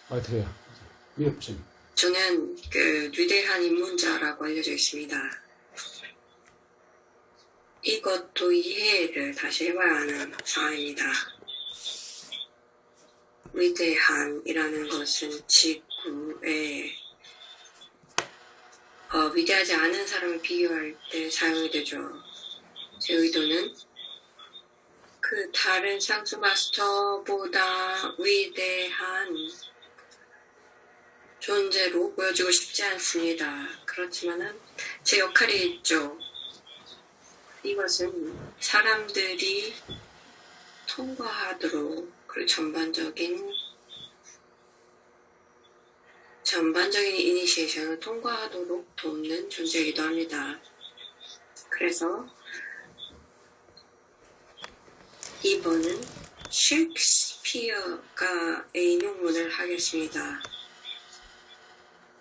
어떻게 해요? 미흡증. 저는 그 위대한 입문자라고 알려져 있습니다. 이것도 이해를 다시 해봐야 하는 사항입니다. 위대한이라는 것은 지구에 위대하지 않은 사람을 비교할 때 사용이 되죠. 제 의도는 그 다른 쌍수 마스터보다 위대한 존재로 보여주고 싶지 않습니다. 그렇지만은 제 역할이 있죠. 이것은 사람들이 통과하도록 그 전반적인 이니시에이션을 통과하도록 돕는 존재이기도 합니다. 그래서 이번은 셰익스피어가 인용문을 하겠습니다.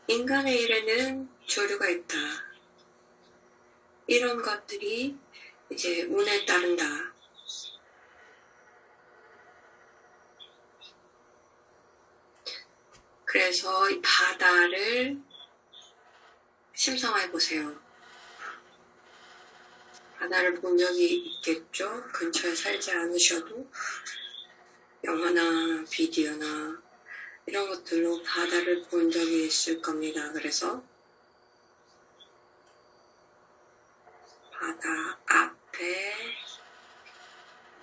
인간의 일에는 조류가 있다. 이런 것들이 이제 운에 따른다. 그래서 이 바다를 심상해 보세요. 바다를 본 적이 있겠죠? 근처에 살지 않으셔도 영화나 비디오나 이런 것들로 바다를 본 적이 있을 겁니다. 그래서 바다 앞에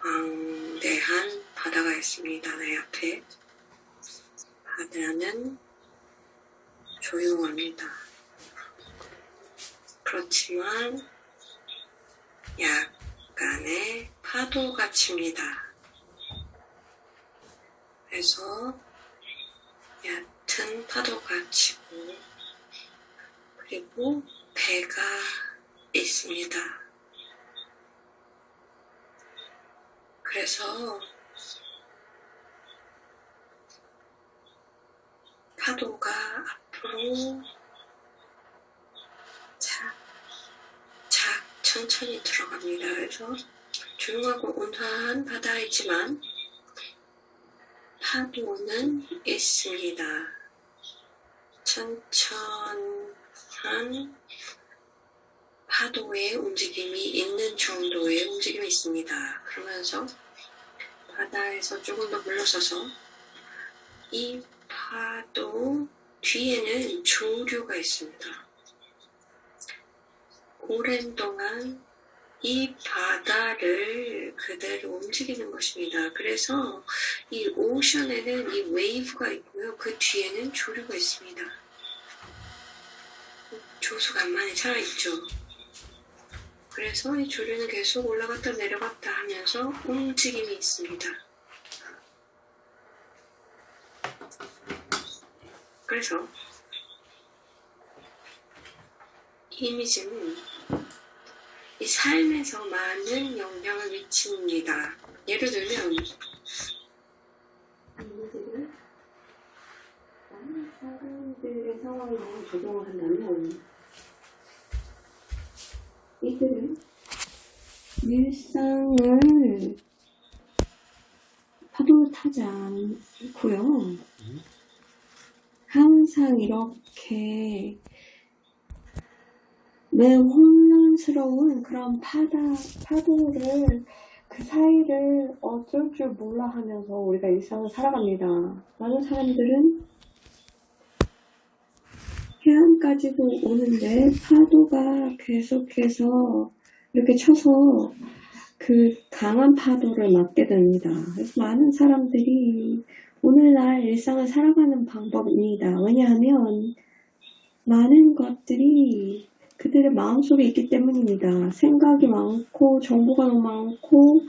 광대한 바다가 있습니다. 내 앞에. 바다는 조용합니다. 그렇지만 약간의 파도가 칩니다. 그래서 얕은 파도가 치고 그리고 배가 있습니다. 그래서 파도가 앞으로 천천히 들어갑니다. 그래서 조용하고 온화한 바다이지만 파도는 있습니다. 천천한 파도의 움직임이 있는 정도의 움직임이 있습니다. 그러면서 바다에서 조금 더 물러서서 이 파도 뒤에는 조류가 있습니다. 오랜 동안 이 바다를 그대로 움직이는 것입니다. 그래서 이 오션에는 이 웨이브가 있고요. 그 뒤에는 조류가 있습니다. 조수가 많이 살아있죠. 그래서 이 조류는 계속 올라갔다 내려갔다 하면서 움직임이 있습니다. 그래서 이 이미지는 이 삶에서 많은 영향을 미칩니다. 예를 들면 이미지를 많은 사람들의 상황에 적용을 한다면 이들은 일상을 파도를 타지 않고요. 항상 이렇게 매우 혼란스러운 그런 파도를 그 사이를 어쩔 줄 몰라 하면서 우리가 일상을 살아갑니다. 많은 사람들은 해안까지도 오는데 파도가 계속해서 이렇게 쳐서 그 강한 파도를 맞게 됩니다. 그래서 많은 사람들이 오늘날 일상을 살아가는 방법입니다. 왜냐하면 많은 것들이 그들의 마음속에 있기 때문입니다. 생각이 많고 정보가 너무 많고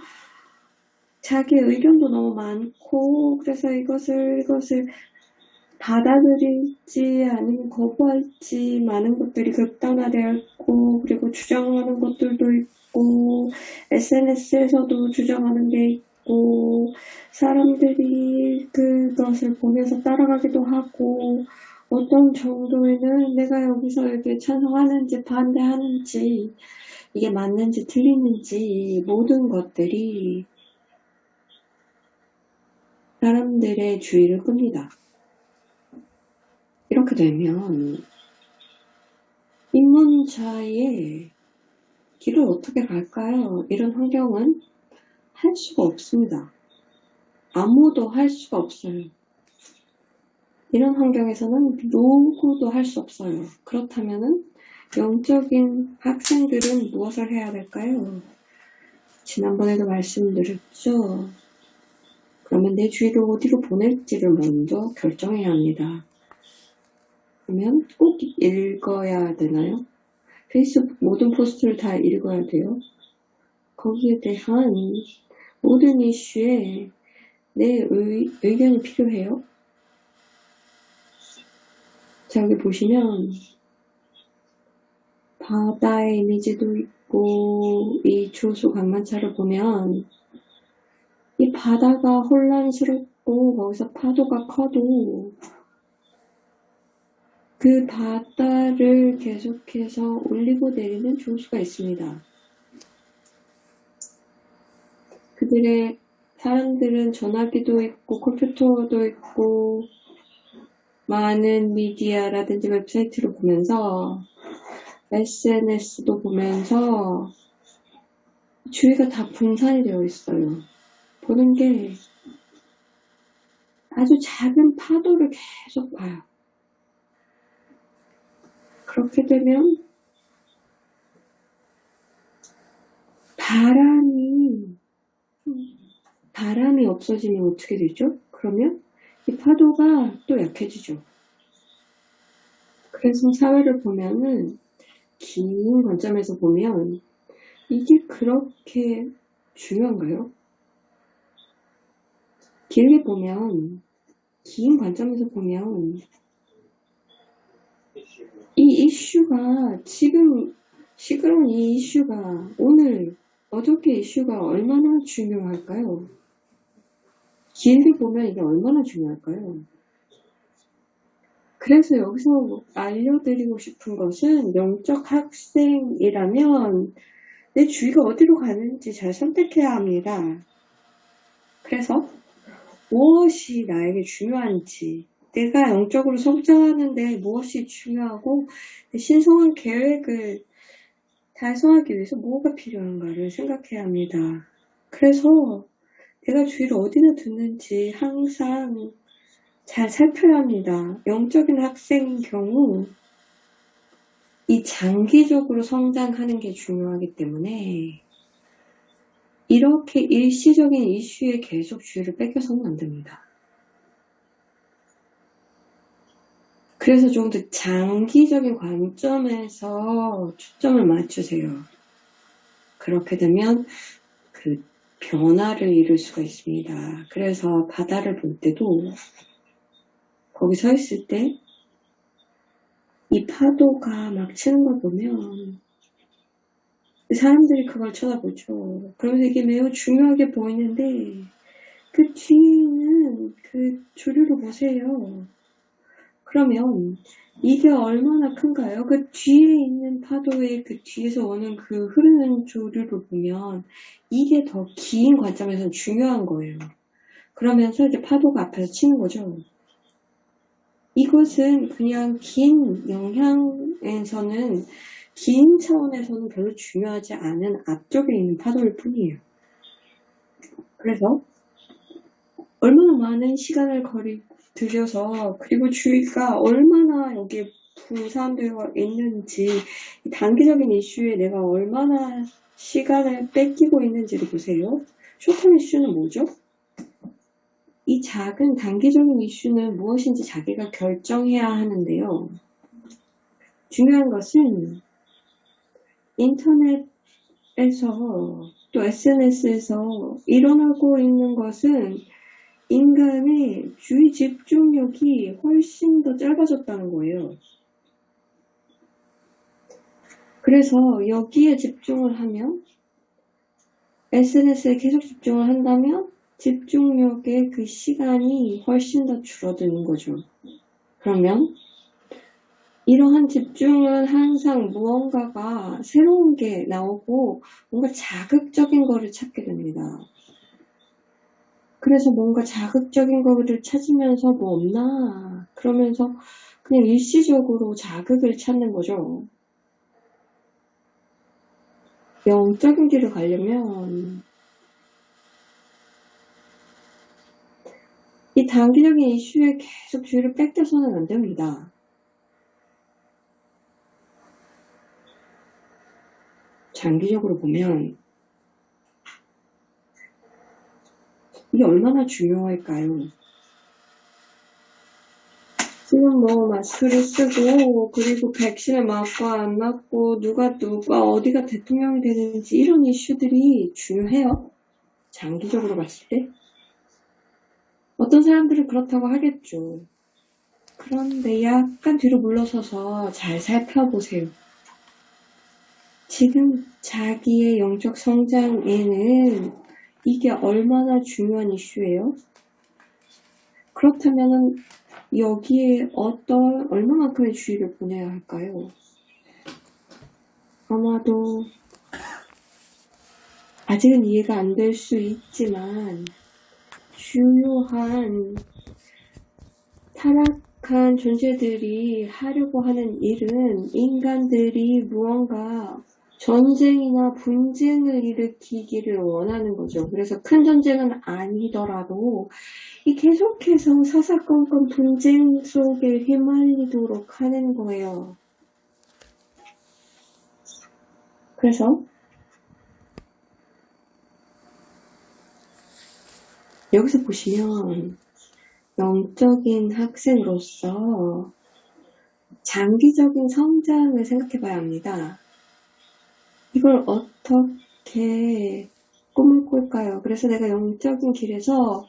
자기의 의견도 너무 많고 그래서 이것을 받아들일지 아니면 거부할지 많은 것들이 극단화되어 있고 그리고 주장하는 것들도 있고 SNS에서도 주장하는 게 있고 사람들이 그것을 보면서 따라가기도 하고 어떤 정도에는 내가 여기서 이렇게 찬성하는지 반대하는지 이게 맞는지 틀리는지 모든 것들이 사람들의 주의를 끕니다. 그렇게 되면 입문자의 길을 어떻게 갈까요? 이런 환경은 할 수가 없습니다. 아무도 할 수가 없어요. 이런 환경에서는 누구도 할 수 없어요. 그렇다면은 영적인 학생들은 무엇을 해야 될까요? 지난번에도 말씀드렸죠. 그러면 내 주의를 어디로 보낼지를 먼저 결정해야 합니다. 그러면 꼭 읽어야 되나요? 페이스북 모든 포스트를 다 읽어야 돼요. 거기에 대한 모든 이슈에 내 의견이 필요해요. 자, 여기 보시면 바다의 이미지도 있고 이 조수 강만차를 보면 이 바다가 혼란스럽고 거기서 파도가 커도 그 바다를 계속해서 올리고 내리는 조수가 있습니다. 그들의 사람들은 전화기도 있고 컴퓨터도 있고 많은 미디어라든지 웹사이트를 보면서 SNS도 보면서 주위가 다 분산이 되어 있어요. 보는 게 아주 작은 파도를 계속 봐요. 그렇게 되면 바람이 없어지면 어떻게 되죠? 그러면 이 파도가 또 약해지죠. 그래서 사회를 보면은 긴 관점에서 보면 이게 그렇게 중요한가요? 길게 보면, 긴 관점에서 보면 이 이슈가 지금 시끄러운 이 이슈가 오늘 어저께 이슈가 얼마나 중요할까요? 길게 보면 이게 얼마나 중요할까요? 그래서 여기서 알려드리고 싶은 것은 영적 학생이라면 내 주위가 어디로 가는지 잘 선택해야 합니다. 그래서 무엇이 나에게 중요한지, 내가 영적으로 성장하는데 무엇이 중요하고 신성한 계획을 달성하기 위해서 뭐가 필요한가를 생각해야 합니다. 그래서 내가 주위를 어디다 두는지 항상 잘 살펴야 합니다. 영적인 학생인 경우 이 장기적으로 성장하는 게 중요하기 때문에 이렇게 일시적인 이슈에 계속 주의를 뺏겨서는 안 됩니다. 그래서 좀 더 장기적인 관점에서 초점을 맞추세요. 그렇게 되면 그 변화를 이룰 수가 있습니다. 그래서 바다를 볼 때도 거기 서 있을 때 이 파도가 막 치는 걸 보면 사람들이 그걸 쳐다보죠. 그러면서 이게 매우 중요하게 보이는데 그 뒤에 있는 그 조류를 보세요. 그러면 이게 얼마나 큰가요? 그 뒤에 있는 파도의 그 뒤에서 오는 그 흐르는 조류를 보면 이게 더 긴 관점에서 중요한 거예요. 그러면서 이제 파도가 앞에서 치는 거죠. 이것은 그냥 긴 영향에서는 긴 차원에서는 별로 중요하지 않은 앞쪽에 있는 파도일 뿐이에요. 그래서 얼마나 많은 시간을 들여서 그리고 주위가 얼마나 여기에 분산되어 있는지 단기적인 이슈에 내가 얼마나 시간을 뺏기고 있는지를 보세요. 쇼텀 이슈는 뭐죠? 이 작은 단기적인 이슈는 무엇인지 자기가 결정해야 하는데요. 중요한 것은 인터넷에서 또 SNS에서 일어나고 있는 것은 인간의 주의 집중력이 훨씬 더 짧아졌다는 거예요. 그래서 여기에 집중을 하면 SNS에 계속 집중을 한다면 집중력의 그 시간이 훨씬 더 줄어드는 거죠. 그러면 이러한 집중은 항상 무언가가 새로운 게 나오고 뭔가 자극적인 거를 찾게 됩니다. 그래서 뭔가 자극적인 거를 찾으면서 뭐 없나 그러면서 그냥 일시적으로 자극을 찾는 거죠. 영적인 길을 가려면 이 단기적인 이슈에 계속 주의를 뺏겨서는 안 됩니다. 장기적으로 보면 이게 얼마나 중요할까요? 지금 뭐 마스크를 쓰고 그리고 백신을 맞고 안 맞고 누가 어디가 대통령이 되는지 이런 이슈들이 중요해요. 장기적으로 봤을 때. 어떤 사람들은 그렇다고 하겠죠. 그런데 약간 뒤로 물러서서 잘 살펴보세요. 지금 자기의 영적 성장에는 이게 얼마나 중요한 이슈예요? 그렇다면 여기에 얼마만큼의 주의를 보내야 할까요? 아마도 아직은 이해가 안 될 수 있지만 중요한 타락한 존재들이 하려고 하는 일은 인간들이 무언가 전쟁이나 분쟁을 일으키기를 원하는 거죠. 그래서 큰 전쟁은 아니더라도 이 계속해서 사사건건 분쟁 속에 휘말리도록 하는 거예요. 그래서 여기서 보시면 영적인 학생으로서 장기적인 성장을 생각해 봐야 합니다. 이걸 어떻게 꿈을 꿀까요? 그래서 내가 영적인 길에서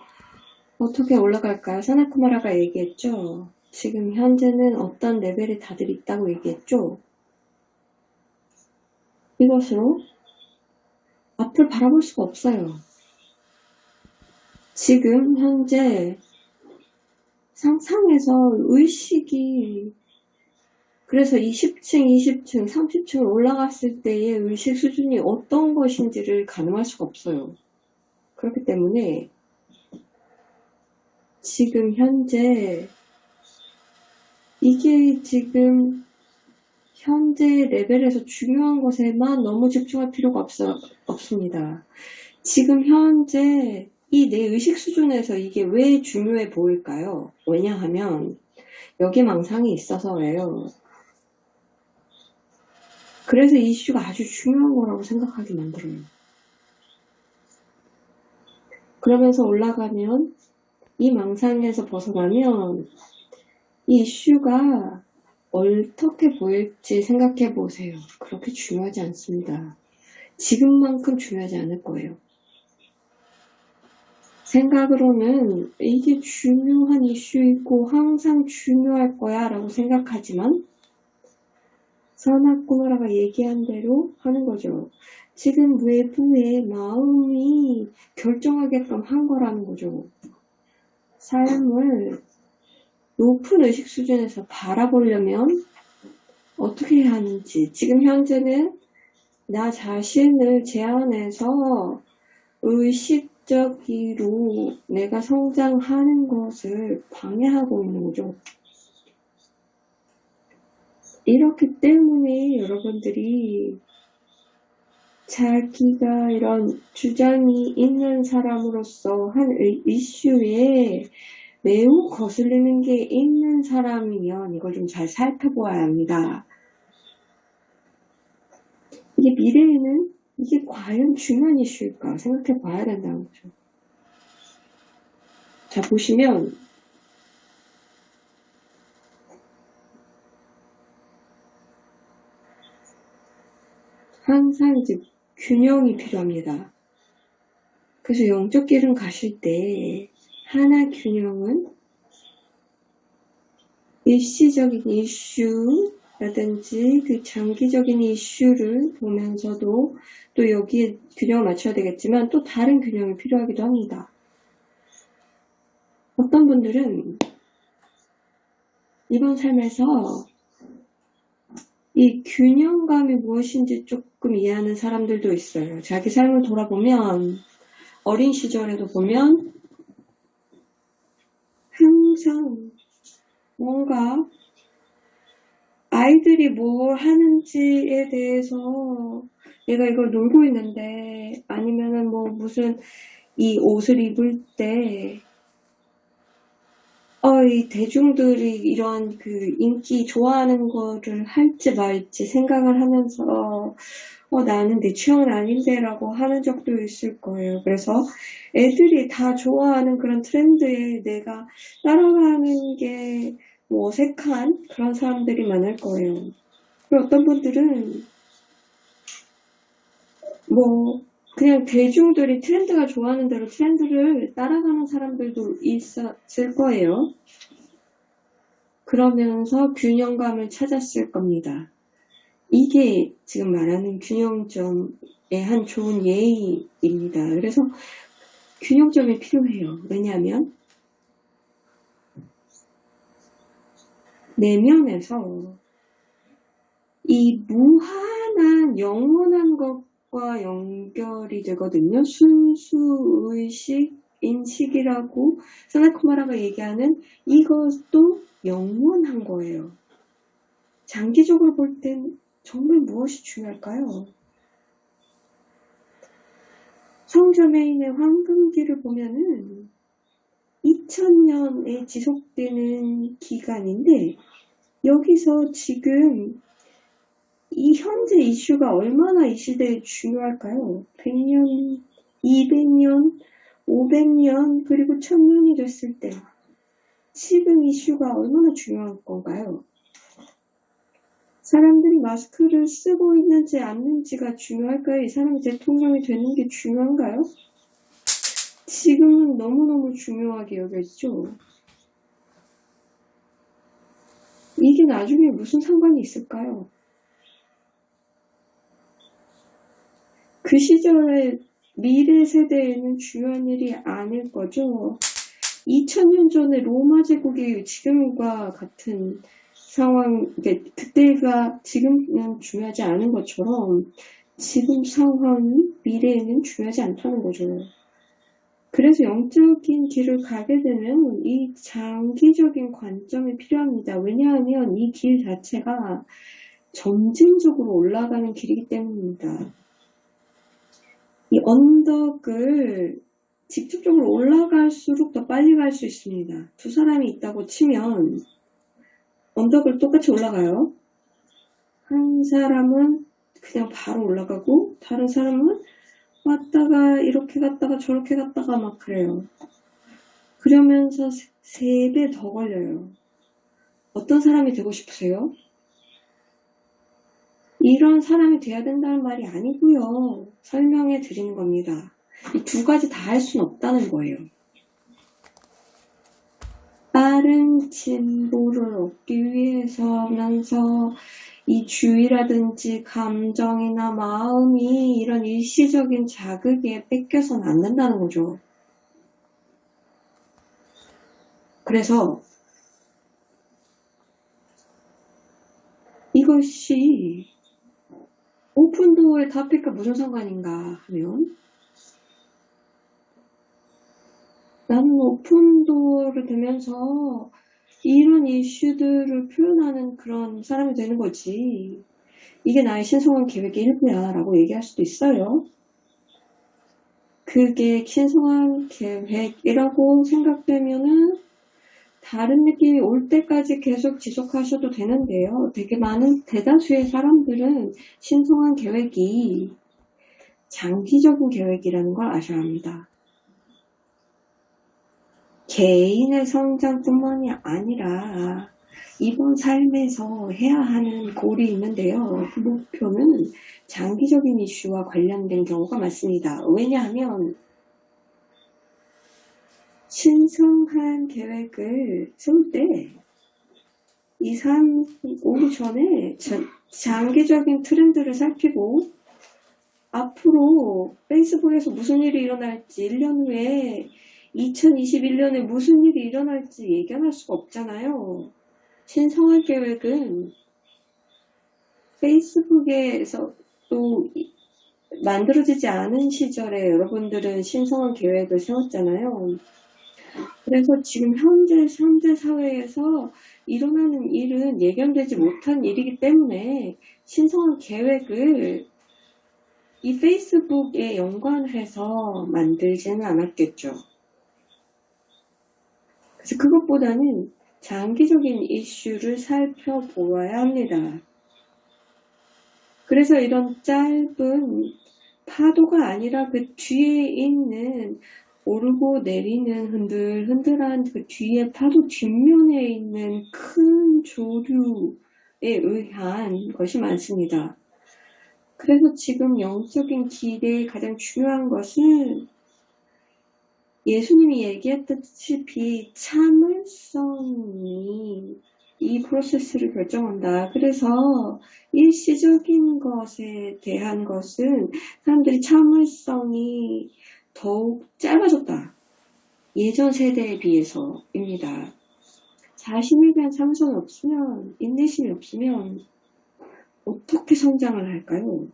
어떻게 올라갈까요? 사나쿠마라가 얘기했죠. 지금 현재는 어떤 레벨에 다들 있다고 얘기했죠. 이것으로 앞을 바라볼 수가 없어요. 지금 현재 상상에서 의식이 그래서 20층, 20층, 30층 올라갔을 때의 의식 수준이 어떤 것인지를 가늠할 수가 없어요. 그렇기 때문에 지금 현재 이게 지금 현재 레벨에서 중요한 것에만 너무 집중할 필요가 없습니다. 지금 현재 이 내 의식 수준에서 이게 왜 중요해 보일까요? 왜냐하면 여기 망상이 있어서예요. 그래서 이 이슈가 아주 중요한 거라고 생각하게 만들어요. 그러면서 올라가면 이 망상에서 벗어나면 이 이슈가 어떻게 보일지 생각해 보세요. 그렇게 중요하지 않습니다. 지금만큼 중요하지 않을 거예요. 생각으로는 이게 중요한 이슈이고 항상 중요할 거야 라고 생각하지만 사나쿠마라가 얘기한 대로 하는 거죠. 지금 외부의 마음이 결정하게끔 한 거라는 거죠. 삶을 높은 의식 수준에서 바라보려면 어떻게 해야 하는지 지금 현재는 나 자신을 제한해서 의식적으로 내가 성장하는 것을 방해하고 있는 거죠. 이렇기 때문에 여러분들이 자기가 이런 주장이 있는 사람으로서 한 이슈에 매우 거슬리는 게 있는 사람이면 이걸 좀 잘 살펴보아야 합니다. 이게 미래에는 이게 과연 중요한 이슈일까 생각해 봐야 된다는 거죠. 자, 보시면 항상 이제 균형이 필요합니다. 그래서 영적 길을 가실 때 하나 균형은 일시적인 이슈라든지 그 장기적인 이슈를 보면서도 또 여기에 균형을 맞춰야 되겠지만 또 다른 균형이 필요하기도 합니다. 어떤 분들은 이번 삶에서 이 균형감이 무엇인지 조금 이해하는 사람들도 있어요. 자기 삶을 돌아보면 어린 시절에도 보면 항상 뭔가 아이들이 뭘 하는지에 대해서 내가 이걸 놀고 있는데, 아니면은 뭐 무슨 이 옷을 입을 때, 이 대중들이 이런 그 인기 좋아하는 거를 할지 말지 생각을 하면서, 나는 내 취향은 아닌데 라고 하는 적도 있을 거예요. 그래서 애들이 다 좋아하는 그런 트렌드에 내가 따라가는 게 뭐 어색한 그런 사람들이 많을 거예요. 그리고 어떤 분들은 뭐 그냥 대중들이 트렌드가 좋아하는 대로 트렌드를 따라가는 사람들도 있었을 거예요. 그러면서 균형감을 찾았을 겁니다. 이게 지금 말하는 균형점의 한 좋은 예입니다. 그래서 균형점이 필요해요. 왜냐하면 내면에서 이 무한한 영원한 것과 연결이 되거든요. 순수의식, 인식이라고 사나쿠마라가 얘기하는 이것도 영원한 거예요. 장기적으로 볼 땐 정말 무엇이 중요할까요? 성저메인의 황금기를 보면은 2000년에 지속되는 기간인데 여기서 지금 이 현재 이슈가 얼마나 이 시대에 중요할까요? 100년, 200년, 500년, 그리고 1000년이 됐을 때 지금 이슈가 얼마나 중요한 건가요? 사람들이 마스크를 쓰고 있는지 않는지가 중요할까요? 이 사람이 대통령이 되는 게 중요한가요? 지금은 너무너무 중요하게 여겨지죠. 이게 나중에 무슨 상관이 있을까요? 그 시절의 미래 세대에는 중요한 일이 아닐 거죠. 2000년 전에 로마 제국이 지금과 같은 상황, 그때가 지금은 중요하지 않은 것처럼 지금 상황이 미래에는 중요하지 않다는 거죠. 그래서 영적인 길을 가게 되면 이 장기적인 관점이 필요합니다. 왜냐하면 이 길 자체가 점진적으로 올라가는 길이기 때문입니다. 이 언덕을 직접적으로 올라갈수록 더 빨리 갈 수 있습니다. 두 사람이 있다고 치면 언덕을 똑같이 올라가요. 한 사람은 그냥 바로 올라가고 다른 사람은 왔다가 이렇게 갔다가 저렇게 갔다가 막 그래요. 그러면서 3배 더 걸려요. 어떤 사람이 되고 싶으세요? 이런 사람이 돼야 된다는 말이 아니고요. 설명해 드리는 겁니다. 이 두 가지 다 할 수는 없다는 거예요. 빠른 진보를 얻기 위해서면서 이 주의라든지 감정이나 마음이 이런 일시적인 자극에 뺏겨서는 안 된다는 거죠. 그래서 이것이 오픈도어의 타픽과 무슨 상관인가 하면 나는 오픈도어를 되면서 이런 이슈들을 표현하는 그런 사람이 되는 거지. 이게 나의 신성한 계획의 일부야 라고 얘기할 수도 있어요. 그게 신성한 계획이라고 생각되면은 다른 느낌이 올 때까지 계속 지속하셔도 되는데요. 되게 많은 대다수의 사람들은 신성한 계획이 장기적인 계획이라는 걸 아셔야 합니다. 개인의 성장뿐만이 아니라 이번 삶에서 해야 하는 골이 있는데요. 그 목표는 장기적인 이슈와 관련된 경우가 많습니다. 왜냐하면 신성한 계획을 세울 때 이 삶 오기 전에 장기적인 트렌드를 살피고 앞으로 페이스북에서 무슨 일이 일어날지 1년 후에 2021년에 무슨 일이 일어날지 예견할 수가 없잖아요. 신성한 계획은 페이스북에서 또 만들어지지 않은 시절에 여러분들은 신성한 계획을 세웠잖아요. 그래서 지금 현재 사회에서 일어나는 일은 예견되지 못한 일이기 때문에 신성한 계획을 이 페이스북에 연관해서 만들지는 않았겠죠. 그래서 그것보다는 장기적인 이슈를 살펴보아야 합니다. 그래서 이런 짧은 파도가 아니라 그 뒤에 있는 오르고 내리는 흔들흔들한 그 뒤에 파도 뒷면에 있는 큰 조류에 의한 것이 많습니다. 그래서 지금 영적인 길의 가장 중요한 것은 예수님이 얘기했다시피 참을성이 이 프로세스를 결정한다. 그래서 일시적인 것에 대한 것은 사람들이 참을성이 더욱 짧아졌다. 예전 세대에 비해서입니다. 자신에 대한 참을성이 없으면, 인내심이 없으면 어떻게 성장을 할까요?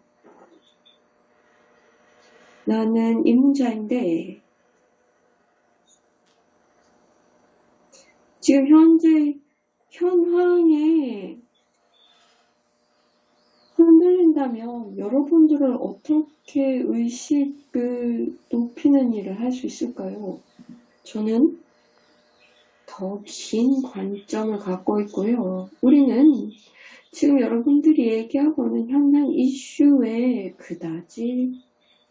나는 입문자인데 지금 현황에 흔들린다면 여러분들은 어떻게 의식을 높이는 일을 할 수 있을까요? 저는 더 긴 관점을 갖고 있고요. 우리는 지금 여러분들이 얘기하고 있는 현상 이슈에 그다지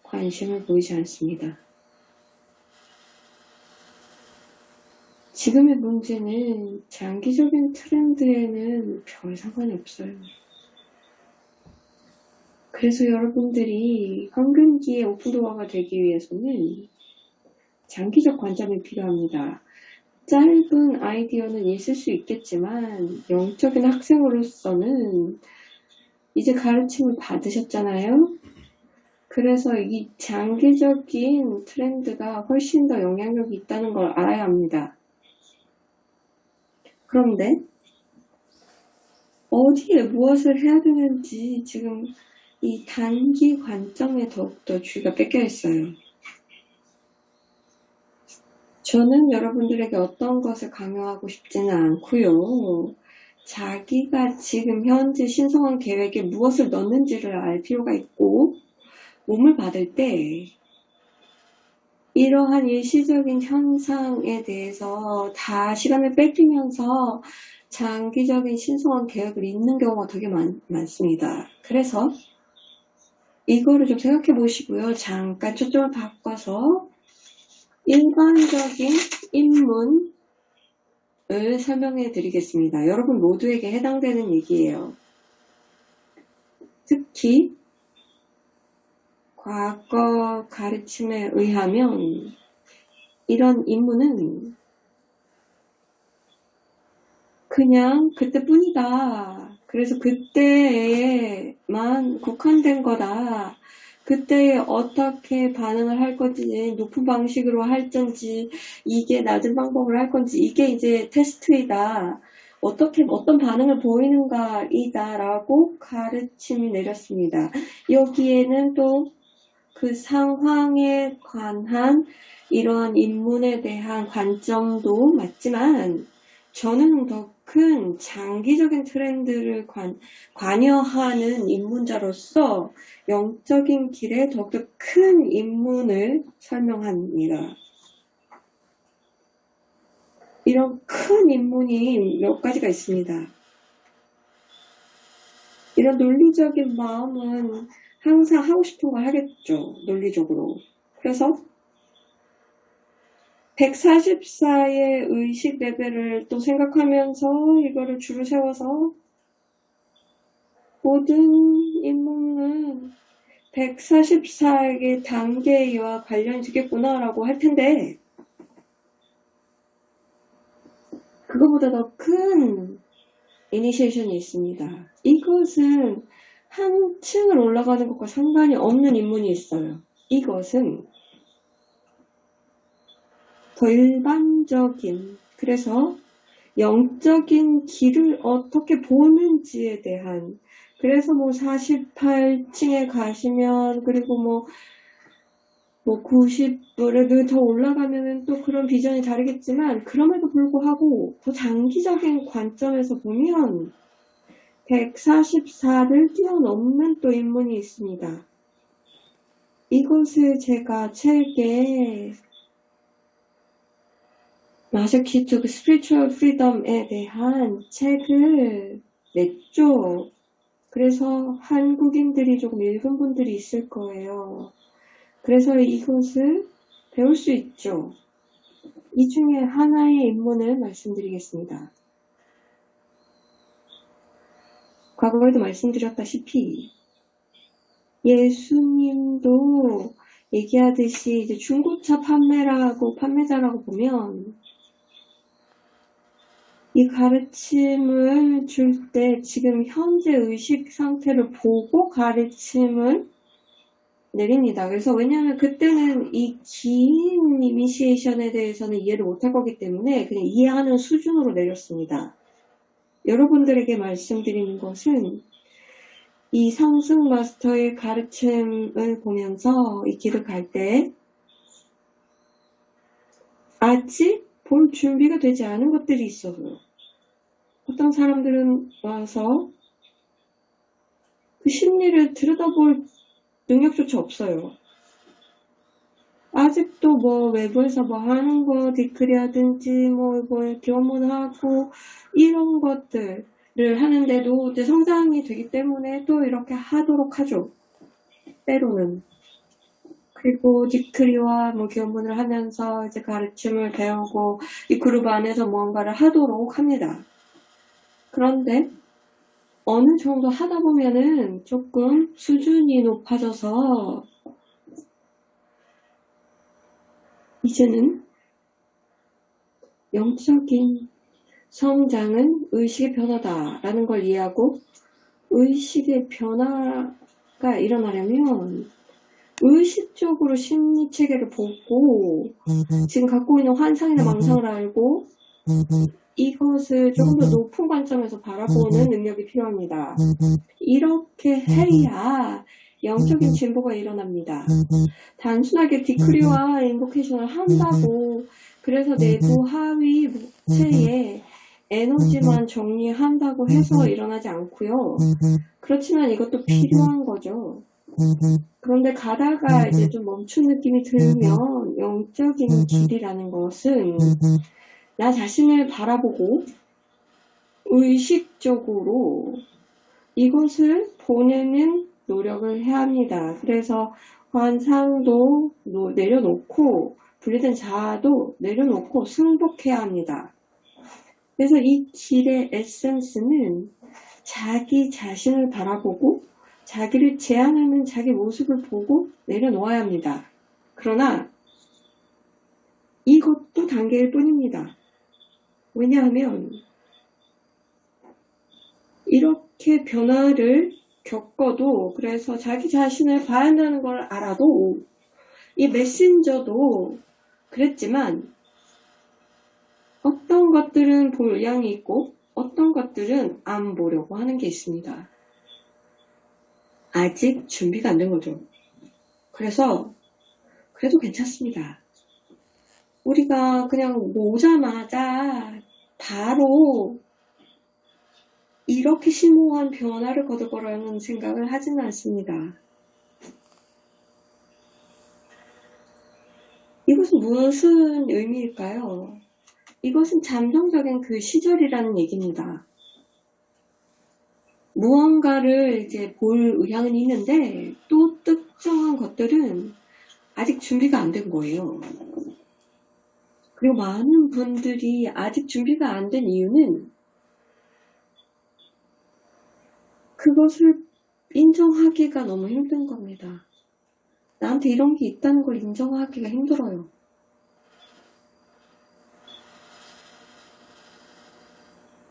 관심을 보이지 않습니다. 지금의 문제는 장기적인 트렌드에는 별 상관이 없어요. 그래서 여러분들이 황금기의 오픈도어가 되기 위해서는 장기적 관점이 필요합니다. 짧은 아이디어는 있을 수 있겠지만 영적인 학생으로서는 이제 가르침을 받으셨잖아요. 그래서 이 장기적인 트렌드가 훨씬 더 영향력이 있다는 걸 알아야 합니다. 그런데 어디에 무엇을 해야 되는지 지금 이 단기 관점에 더욱더 주의가 뺏겨 있어요. 저는 여러분들에게 어떤 것을 강요하고 싶지는 않고요. 자기가 지금 현재 신성한 계획에 무엇을 넣는지를 알 필요가 있고 몸을 받을 때 이러한 일시적인 현상에 대해서 다 시간을 뺏기면서 장기적인 신성한 계획을 잇는 경우가 되게 많습니다. 그래서 이거를 좀 생각해 보시고요. 잠깐 초점을 바꿔서 일반적인 인문을 설명해 드리겠습니다. 여러분 모두에게 해당되는 얘기예요. 특히 과거 가르침에 의하면 이런 인문은 그냥 그때뿐이다. 그래서 그때에만 국한된 거다. 그때에 어떻게 반응을 할 건지, 높은 방식으로 할 건지, 이게 낮은 방법으로 할 건지, 이게 이제 테스트이다. 어떤 반응을 보이는가이다. 라고 가르침이 내렸습니다. 여기에는 또 그 상황에 관한 이러한 인문에 대한 관점도 맞지만, 저는 더 큰 장기적인 트렌드를 관여하는 입문자로서 영적인 길에 더욱더 큰 입문을 설명합니다. 이런 큰 입문이 몇 가지가 있습니다. 이런 논리적인 마음은 항상 하고 싶은 걸 하겠죠. 논리적으로. 그래서 144의 의식 레벨을 또 생각하면서 이거를 줄을 세워서 모든 인문은 144의 단계와 관련이 되겠구나 라고 할 텐데 그거보다 더 큰 이니시에이션이 있습니다. 이것은 한 층을 올라가는 것과 상관이 없는 인문이 있어요. 이것은 더 일반적인, 그래서 영적인 길을 어떻게 보는지에 대한, 그래서 뭐 48층에 가시면, 그리고 뭐 뭐 90불에 더 올라가면은 또 그런 비전이 다르겠지만 그럼에도 불구하고 더 장기적인 관점에서 보면 144를 뛰어넘는 또 인물이 있습니다. 이것을 제가 책에 마셔키 투 스피리추얼 프리덤에 대한 책을 냈죠. 그래서 한국인들이 조금 읽은 분들이 있을 거예요. 그래서 이것을 배울 수 있죠. 이 중에 하나의 인문을 말씀드리겠습니다. 과거에도 말씀드렸다시피 예수님도 얘기하듯이 이제 중고차 판매자라고 보면 이 가르침을 줄 때 지금 현재 의식 상태를 보고 가르침을 내립니다. 그래서 왜냐하면 그때는 이 긴 이니시에이션에 대해서는 이해를 못할 거기 때문에 그냥 이해하는 수준으로 내렸습니다. 여러분들에게 말씀드리는 것은 이 상승 마스터의 가르침을 보면서 이 길을 갈 때 아직 볼 준비가 되지 않은 것들이 있어요. 어떤 사람들은 와서 그 심리를 들여다볼 능력조차 없어요. 아직도 뭐 외부에서 뭐 하는 거 디크리하든지 뭐 교문하고 이런 것들을 하는데도 이제 성장이 되기 때문에 또 이렇게 하도록 하죠. 때로는. 그리고 디크리와 뭐 교문을 하면서 이제 가르침을 배우고 이 그룹 안에서 무언가를 하도록 합니다. 그런데 어느 정도 하다 보면은 조금 수준이 높아져서 이제는 영적인 성장은 의식의 변화다라는 걸 이해하고 의식의 변화가 일어나려면 의식적으로 심리체계를 보고 지금 갖고 있는 환상이나 망상을 알고 이것을 조금 더 높은 관점에서 바라보는 능력이 필요합니다. 이렇게 해야 영적인 진보가 일어납니다. 단순하게 디크리와 인보케이션을 한다고 그래서 내부 하위 무체의 에너지만 정리한다고 해서 일어나지 않고요. 그렇지만 이것도 필요한 거죠. 그런데 가다가 이제 좀 멈춘 느낌이 들면 영적인 길이라는 것은 나 자신을 바라보고 의식적으로 이것을 보내는 노력을 해야 합니다. 그래서 환상도 내려놓고 분리된 자아도 내려놓고 승복해야 합니다. 그래서 이 길의 에센스는 자기 자신을 바라보고 자기를 제한하는 자기 모습을 보고 내려놓아야 합니다. 그러나 이것도 단계일 뿐입니다. 왜냐하면 이렇게 변화를 겪어도 그래서 자기 자신을 봐야 한다는 걸 알아도 이 메신저도 그랬지만 어떤 것들은 볼 의향이 있고 어떤 것들은 안 보려고 하는 게 있습니다. 아직 준비가 안 된 거죠. 그래서 그래도 괜찮습니다. 우리가 그냥 오자마자 바로 이렇게 심오한 변화를 거둘 거라는 생각을 하지는 않습니다. 이것은 무슨 의미일까요? 이것은 잠정적인 그 시절이라는 얘기입니다. 무언가를 이제 볼 의향은 있는데 또 특정한 것들은 아직 준비가 안 된 거예요. 그리고 많은 분들이 아직 준비가 안 된 이유는 그것을 인정하기가 너무 힘든 겁니다. 나한테 이런 게 있다는 걸 인정하기가 힘들어요.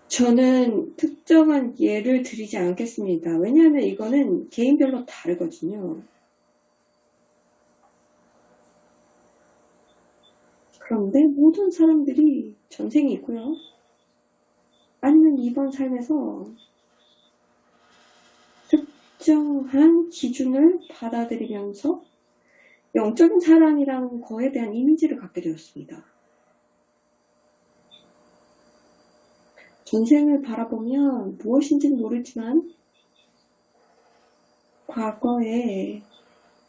저는 특정한 예를 드리지 않겠습니다. 왜냐하면 이거는 개인별로 다르거든요. 그런데 모든 사람들이 전생이 있고요. 아니면 이번 삶에서 특정한 기준을 받아들이면서 영적인 사람이라는 거에 대한 이미지를 갖게 되었습니다. 전생을 바라보면 무엇인지는 모르지만 과거에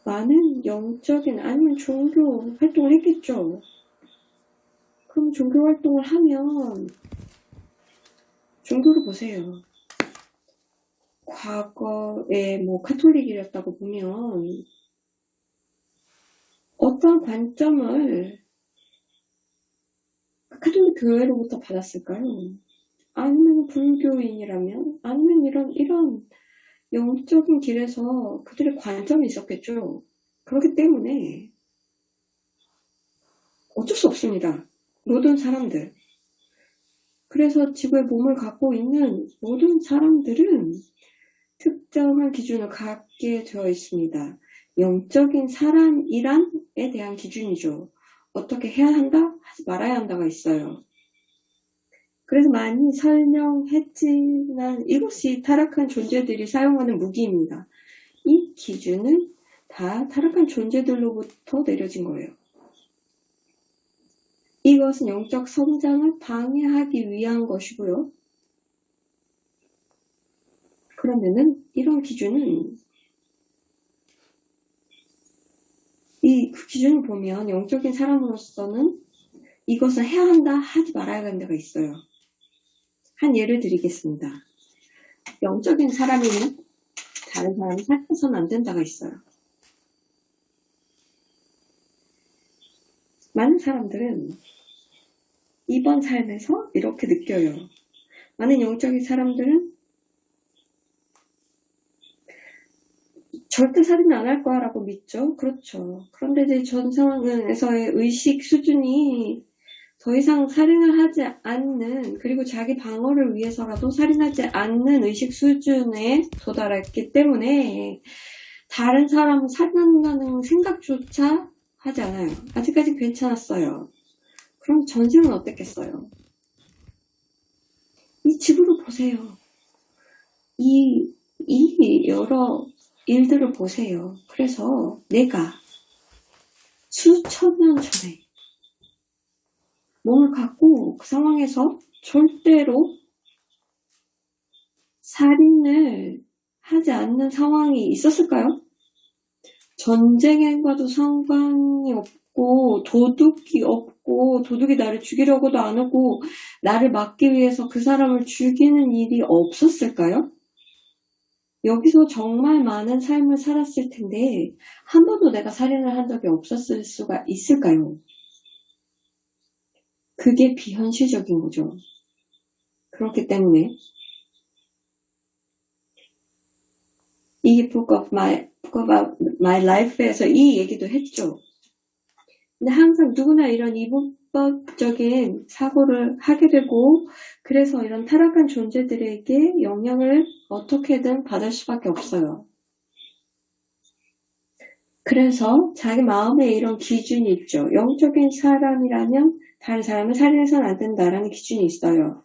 많은 영적인 아니면 종교 활동을 했겠죠. 그럼 종교 활동을 하면 종교를 보세요. 과거에 뭐 카톨릭이었다고 보면 어떤 관점을 카톨릭 교회로부터 받았을까요? 아니면 불교인이라면? 아니면 이런 영적인 길에서 그들의 관점이 있었겠죠. 그렇기 때문에 어쩔 수 없습니다. 모든 사람들. 그래서 지구에 몸을 갖고 있는 모든 사람들은 특정한 기준을 갖게 되어 있습니다. 영적인 사람이란에 대한 기준이죠. 어떻게 해야 한다? 하지 말아야 한다가 있어요. 그래서 많이 설명했지만 이것이 타락한 존재들이 사용하는 무기입니다. 이 기준은 다 타락한 존재들로부터 내려진 거예요. 이것은 영적 성장을 방해하기 위한 것이고요. 그러면은 이런 기준은 그 기준을 보면 영적인 사람으로서는 이것을 해야 한다, 하지 말아야 한다가 있어요. 한 예를 드리겠습니다. 영적인 사람이면 다른 사람이 살펴서는 안 된다가 있어요. 많은 사람들은 이번 삶에서 이렇게 느껴요. 많은 영적인 사람들은 절대 살인 안 할 거야 라고 믿죠. 그렇죠. 그런데 이제 전 상황에서의 의식 수준이 더 이상 살인을 하지 않는, 그리고 자기 방어를 위해서라도 살인하지 않는 의식 수준에 도달했기 때문에 다른 사람을 살인한다는 생각조차 하지 않아요. 아직까지 괜찮았어요. 그럼 전생은 어땠겠어요? 이 지구를 보세요. 이 여러 일들을 보세요. 그래서 내가 수천 년 전에 몸을 갖고 그 상황에서 절대로 살인을 하지 않는 상황이 있었을까요? 전쟁과도 상관이 없고 도둑이 없고 도둑이 나를 죽이려고도 안 하고 나를 막기 위해서 그 사람을 죽이는 일이 없었을까요? 여기서 정말 많은 삶을 살았을 텐데 한 번도 내가 살인을 한 적이 없었을 수가 있을까요? 그게 비현실적인 거죠. 그렇기 때문에 이 Book of My Life에서 이 얘기도 했죠. 근데 항상 누구나 이런 이분법적인 사고를 하게 되고 그래서 이런 타락한 존재들에게 영향을 어떻게든 받을 수밖에 없어요. 그래서 자기 마음에 이런 기준이 있죠. 영적인 사람이라면 다른 사람을 살인해서는 안 된다라는 기준이 있어요.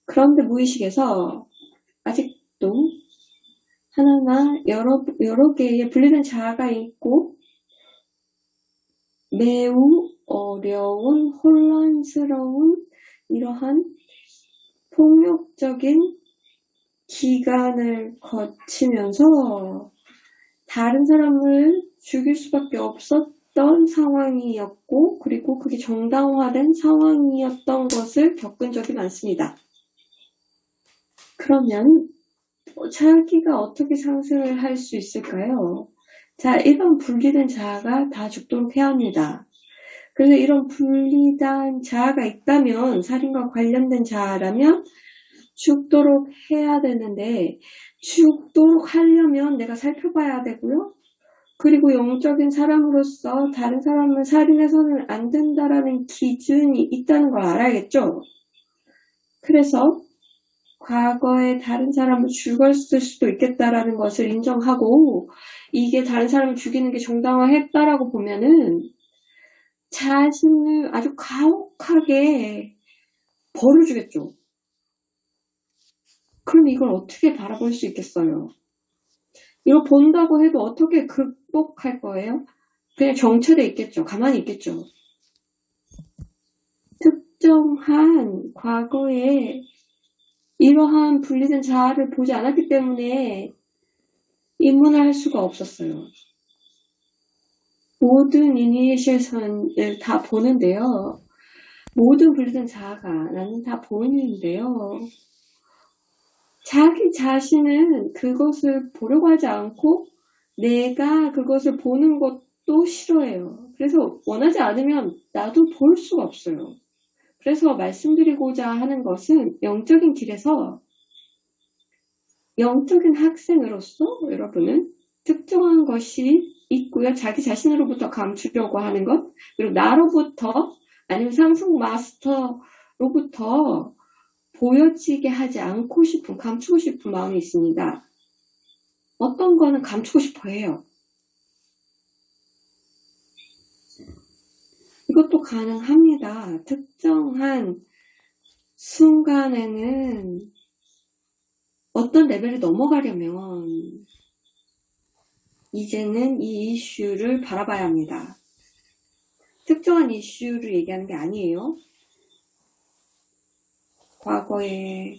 그런데 무의식에서 아직도 하나나 여러 개의 분리된 자아가 있고 매우 어려운 혼란스러운 이러한 폭력적인 기간을 거치면서 다른 사람을 죽일 수밖에 없었던 상황이었고 그리고 그게 정당화된 상황이었던 것을 겪은 적이 많습니다. 그러면 자기가 어떻게 상승을 할 수 있을까요? 자, 이런 분리된 자아가 다 죽도록 해야 합니다. 그래서 이런 분리된 자아가 있다면 살인과 관련된 자아라면 죽도록 해야 되는데 죽도록 하려면 내가 살펴봐야 되고요. 그리고 영적인 사람으로서 다른 사람을 살인해서는 안 된다라는 기준이 있다는 걸 알아야겠죠. 그래서 과거에 다른 사람을 죽였을 수도 있겠다라는 것을 인정하고 이게 다른 사람을 죽이는 게 정당화했다라고 보면은 자신을 아주 가혹하게 벌을 주겠죠. 그럼 이걸 어떻게 바라볼 수 있겠어요? 이거 본다고 해도 어떻게 극복할 거예요? 그냥 정체돼 있겠죠. 가만히 있겠죠. 특정한 과거에 이러한 분리된 자아를 보지 않았기 때문에 입문을 할 수가 없었어요. 모든 이니시에이션을 다 보는데요. 모든 분리된 자아가 나는 다 보이는데요. 자기 자신은 그것을 보려고 하지 않고 내가 그것을 보는 것도 싫어해요. 그래서 원하지 않으면 나도 볼 수가 없어요. 그래서 말씀드리고자 하는 것은 영적인 길에서 영적인 학생으로서 여러분은 특정한 것이 있고요. 자기 자신으로부터 감추려고 하는 것, 그리고 나로부터 아니면 상승 마스터로부터 보여지게 하지 않고 싶은, 감추고 싶은 마음이 있습니다. 어떤 거는 감추고 싶어 해요. 이것도 가능합니다. 특정한 순간에는 어떤 레벨을 넘어가려면 이제는 이 이슈를 바라봐야 합니다. 특정한 이슈를 얘기하는 게 아니에요. 과거에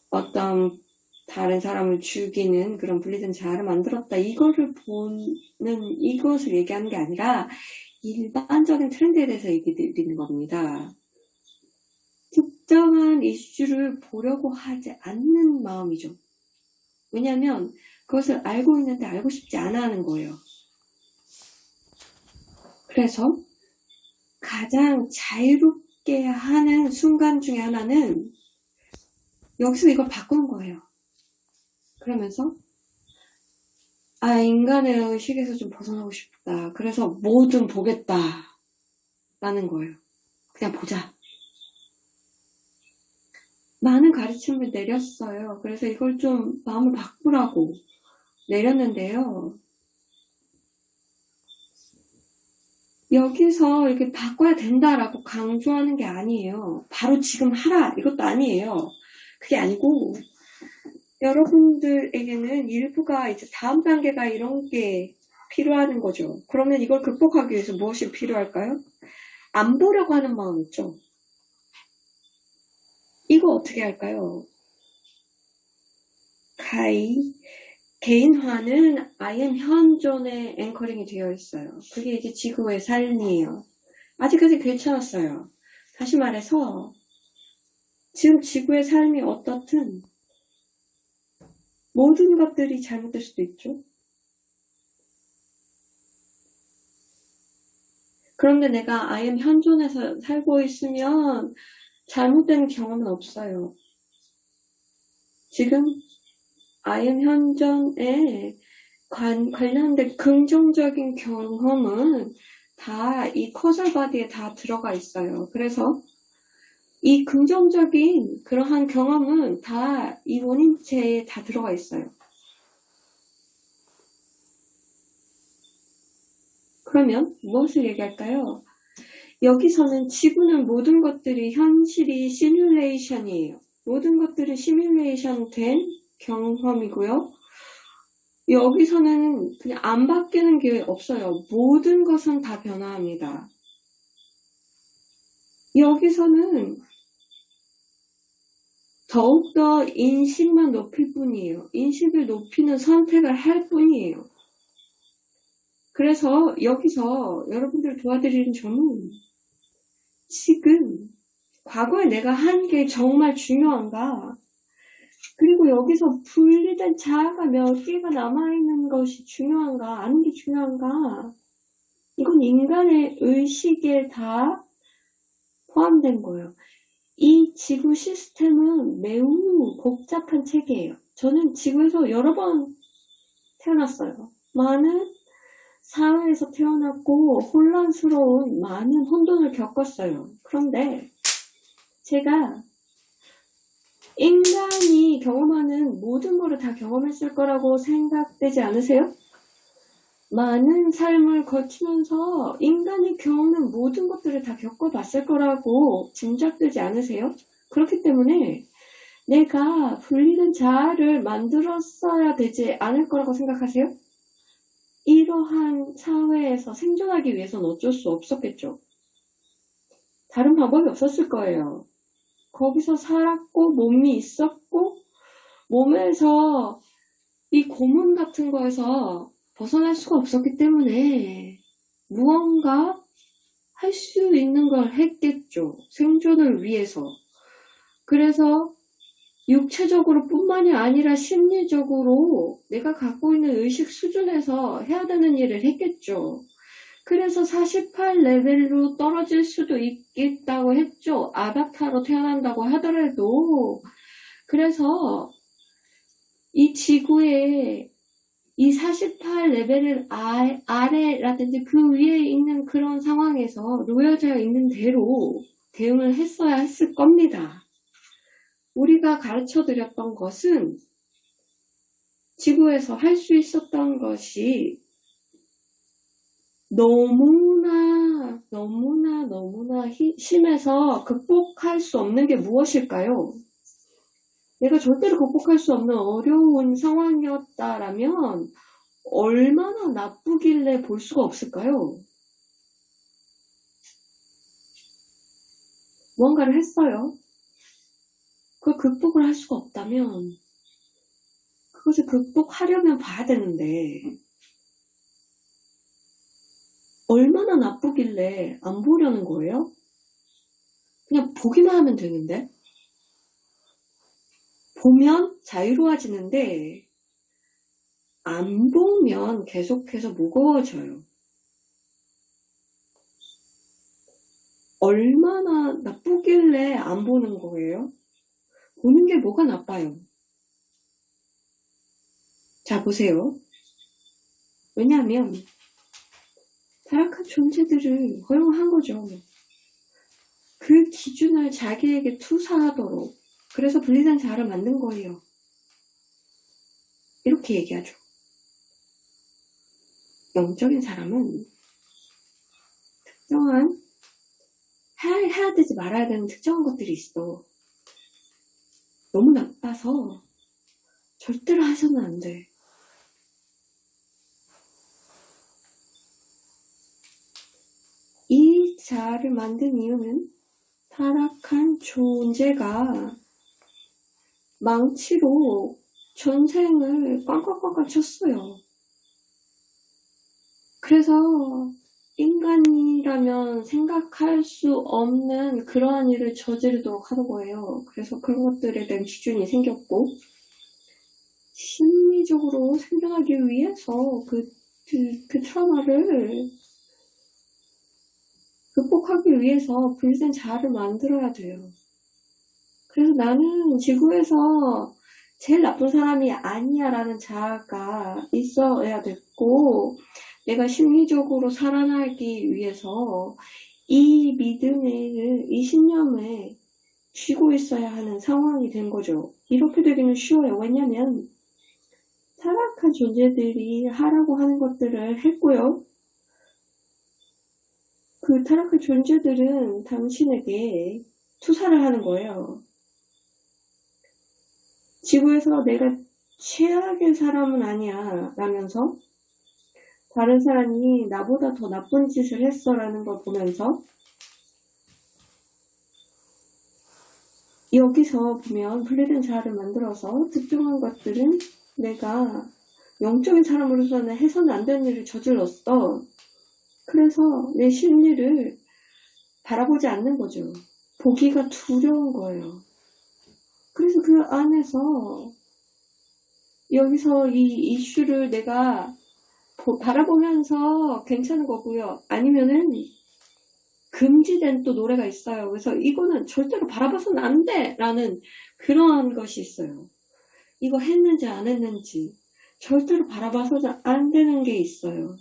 어떤 다른 사람을 죽이는 그런 분리된 자아를 만들었다. 이거를 보는 이것을 얘기하는 게 아니라 일반적인 트렌드에 대해서 얘기 드리는 겁니다. 특정한 이슈를 보려고 하지 않는 마음이죠. 왜냐하면 그것을 알고 있는데 알고 싶지 않아 하는 거예요. 그래서 가장 자유롭게 하는 순간 중에 하나는 여기서 이걸 바꾸는 거예요. 그러면서 인간의 의식에서 좀 벗어나고 싶다. 그래서 뭐든 보겠다. 라는 거예요. 그냥 보자. 많은 가르침을 내렸어요. 그래서 이걸 좀 마음을 바꾸라고 내렸는데요. 여기서 이렇게 바꿔야 된다라고 강조하는 게 아니에요. 바로 지금 하라. 이것도 아니에요. 그게 아니고 여러분들에게는 일부가 이제 다음 단계가 이런 게 필요한 거죠. 그러면 이걸 극복하기 위해서 무엇이 필요할까요? 안 보려고 하는 마음 있죠. 이거 어떻게 할까요? 개인화는 I am 현존에 앵커링이 되어 있어요. 그게 이제 지구의 삶이에요. 아직까지 괜찮았어요. 다시 말해서 지금 지구의 삶이 어떻든 모든 것들이 잘못될 수도 있죠. 그런데 내가 I am 현존에서 살고 있으면 잘못된 경험은 없어요. 지금 I am 현존에 관련된 긍정적인 경험은 다 이 커널 바디에 다 들어가 있어요. 그래서 이 긍정적인 그러한 경험은 다 이 원인체에 다 들어가 있어요. 그러면 무엇을 얘기할까요? 여기서는 지구는 모든 것들이 현실이 시뮬레이션이에요. 모든 것들이 시뮬레이션 된 경험이고요. 여기서는 그냥 안 바뀌는 게 없어요. 모든 것은 다 변화합니다. 여기서는 더욱더 인식만 높일 뿐이에요. 인식을 높이는 선택을 할 뿐이에요. 그래서 여기서 여러분들 도와드리는 점은 지금 과거에 내가 한 게 정말 중요한가? 그리고 여기서 분리된 자아가 몇 개가 남아있는 것이 중요한가? 아는 게 중요한가? 이건 인간의 의식에 다 포함된 거예요. 이 지구 시스템은 매우 복잡한 체계예요. 저는 지구에서 여러 번 태어났어요. 많은 사회에서 태어났고 혼란스러운 많은 혼돈을 겪었어요. 그런데 제가 인간이 경험하는 모든 거를 다 경험했을 거라고 생각되지 않으세요? 많은 삶을 거치면서 인간이 겪는 모든 것들을 다 겪어봤을 거라고 짐작되지 않으세요? 그렇기 때문에 내가 분리된 자아를 만들었어야 되지 않을 거라고 생각하세요? 이러한 사회에서 생존하기 위해서는 어쩔 수 없었겠죠. 다른 방법이 없었을 거예요. 거기서 살았고 몸이 있었고 몸에서 이 고문 같은 거에서 벗어날 수가 없었기 때문에 무언가 할 수 있는 걸 했겠죠. 생존을 위해서. 그래서 육체적으로 뿐만이 아니라 심리적으로 내가 갖고 있는 의식 수준에서 해야 되는 일을 했겠죠. 그래서 48레벨로 떨어질 수도 있겠다고 했죠. 아바타로 태어난다고 하더라도. 그래서 이 지구에 이 48레벨을 아래라든지 그 위에 있는 그런 상황에서 놓여져 있는 대로 대응을 했어야 했을 겁니다. 우리가 가르쳐 드렸던 것은 지구에서 할 수 있었던 것이 너무나 심해서 극복할 수 없는 게 무엇일까요? 내가 절대로 극복할 수 없는 어려운 상황이었다라면 얼마나 나쁘길래 볼 수가 없을까요? 무언가를 했어요. 그걸 극복을 할 수가 없다면 그것을 극복하려면 봐야 되는데 얼마나 나쁘길래 안 보려는 거예요? 그냥 보기만 하면 되는데 보면 자유로워지는데 안 보면 계속해서 무거워져요. 얼마나 나쁘길래 안 보는 거예요? 보는 게 뭐가 나빠요? 자, 보세요. 왜냐하면 타락한 존재들을 허용한 거죠. 그 기준을 자기에게 투사하도록. 그래서 분리된 자아를 만든 거예요. 이렇게 얘기하죠. 영적인 사람은 특정한 해야 되지 말아야 되는 특정한 것들이 있어. 너무 나빠서 절대로 해서는 안 돼. 이 자아를 만든 이유는 타락한 존재가 망치로 전생을 꽝꽝꽝꽝 쳤어요. 그래서 인간이라면 생각할 수 없는 그러한 일을 저지르도록 하는 거예요. 그래서 그런 것들에 대한 기준이 생겼고 심리적으로 생존하기 위해서 그 트라우마를 극복하기 위해서 분리된 자아를 만들어야 돼요. 그래서 나는 지구에서 제일 나쁜 사람이 아니야 라는 자아가 있어야 됐고 내가 심리적으로 살아나기 위해서 이 믿음을, 이 신념에 쥐고 있어야 하는 상황이 된 거죠. 이렇게 되기는 쉬워요. 왜냐면 타락한 존재들이 하라고 하는 것들을 했고요. 그 타락한 존재들은 당신에게 투사를 하는 거예요. 지구에서 내가 최악의 사람은 아니야 라면서 다른 사람이 나보다 더 나쁜 짓을 했어 라는 걸 보면서 여기서 보면 분리된 자아를 만들어서 특정한 것들은 내가 영적인 사람으로서는 해서는 안 되는 일을 저질렀어. 그래서 내 심리를 바라보지 않는 거죠. 보기가 두려운 거예요. 그래서 그 안에서 여기서 이 이슈를 내가 바라보면서 괜찮은 거고요. 아니면은 금지된 또 노래가 있어요. 그래서 이거는 절대로 바라봐서는 안 돼! 라는 그런 것이 있어요. 이거 했는지 안 했는지 절대로 바라봐서는 안 되는 게 있어요.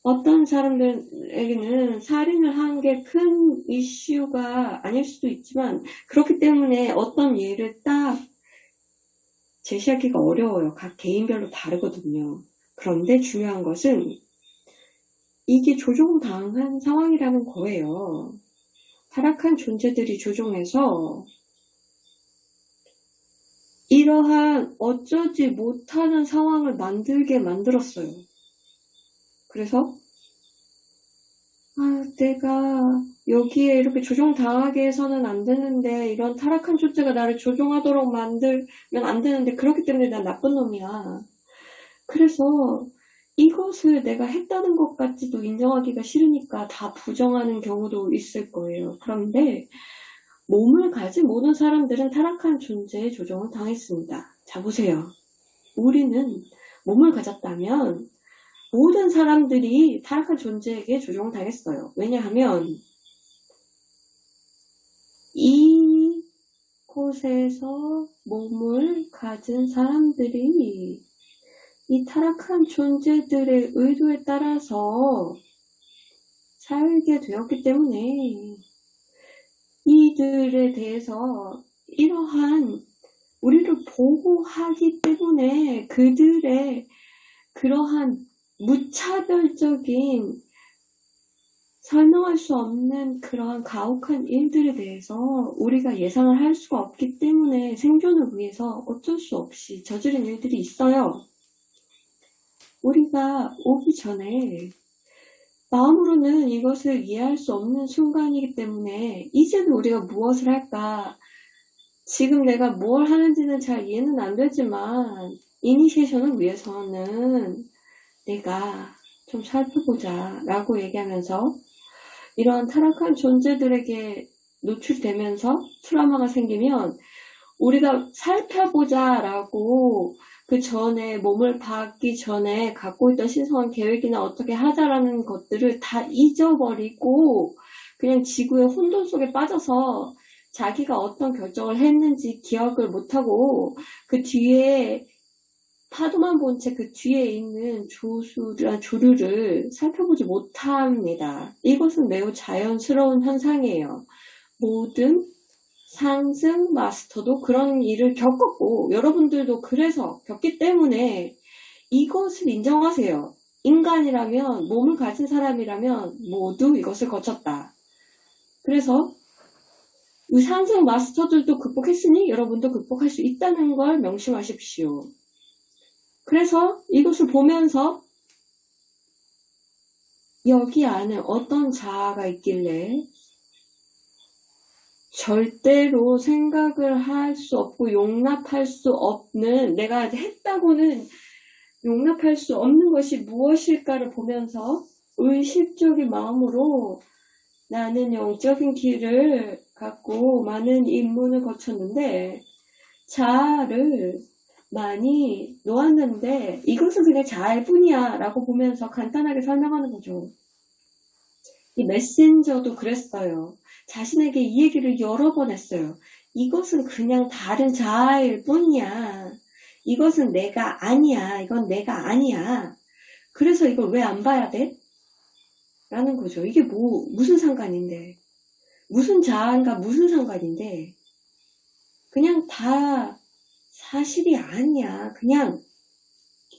어떤 사람들에게는 살인을 한 게 큰 이슈가 아닐 수도 있지만 그렇기 때문에 어떤 예를 딱 제시하기가 어려워요. 각 개인별로 다르거든요. 그런데 중요한 것은 이게 조종당한 상황이라는 거예요. 타락한 존재들이 조종해서 이러한 어쩌지 못하는 상황을 만들게 만들었어요. 그래서 내가 여기에 이렇게 조종당하게 해서는 안 되는데, 이런 타락한 존재가 나를 조종하도록 만들면 안 되는데, 그렇기 때문에 난 나쁜 놈이야. 그래서 이것을 내가 했다는 것까지도 인정하기가 싫으니까 다 부정하는 경우도 있을 거예요. 그런데 몸을 가진 모든 사람들은 타락한 존재의 조종을 당했습니다. 자, 보세요. 우리는 몸을 가졌다면 모든 사람들이 타락한 존재에게 조종을 당했어요. 왜냐하면 이곳에서 몸을 가진 사람들이 이 타락한 존재들의 의도에 따라서 살게 되었기 때문에 이들에 대해서 이러한 우리를 보호하기 때문에 그들의 그러한 무차별적인 설명할 수 없는 그러한 가혹한 일들에 대해서 우리가 예상을 할 수가 없기 때문에 생존을 위해서 어쩔 수 없이 저지른 일들이 있어요. 우리가 오기 전에 마음으로는 이것을 이해할 수 없는 순간이기 때문에 이제는 우리가 무엇을 할까? 지금 내가 뭘 하는지는 잘 이해는 안 되지만 이니시에이션을 위해서는 내가 좀 살펴보자 라고 얘기하면서 이런 타락한 존재들에게 노출되면서 트라우마가 생기면 우리가 살펴보자 라고 그 전에 몸을 받기 전에 갖고 있던 신성한 계획이나 어떻게 하자라는 것들을 다 잊어버리고 그냥 지구의 혼돈 속에 빠져서 자기가 어떤 결정을 했는지 기억을 못하고 그 뒤에 파도만 본 채 그 뒤에 있는 조류를 살펴보지 못합니다. 이것은 매우 자연스러운 현상이에요. 모든 상승 마스터도 그런 일을 겪었고 여러분들도 그래서 겪기 때문에 이것을 인정하세요. 인간이라면 몸을 가진 사람이라면 모두 이것을 거쳤다. 그래서 이 상승 마스터들도 극복했으니 여러분도 극복할 수 있다는 걸 명심하십시오. 그래서 이것을 보면서 여기 안에 어떤 자아가 있길래 절대로 생각을 할 수 없고 용납할 수 없는 내가 했다고는 용납할 수 없는 것이 무엇일까를 보면서 의식적인 마음으로 나는 영적인 길을 갖고 많은 입문을 거쳤는데 자아를 많이 놓았는데 이것은 그냥 자아일 뿐이야 라고 보면서 간단하게 설명하는 거죠. 이 메신저도 그랬어요. 자신에게 이 얘기를 여러 번 했어요. 이것은 그냥 다른 자아일 뿐이야. 이것은 내가 아니야. 이건 내가 아니야. 그래서 이걸 왜 안 봐야 돼? 라는 거죠. 이게 무슨 상관인데. 무슨 자아인가 무슨 상관인데. 그냥 다 사실이 아니야. 그냥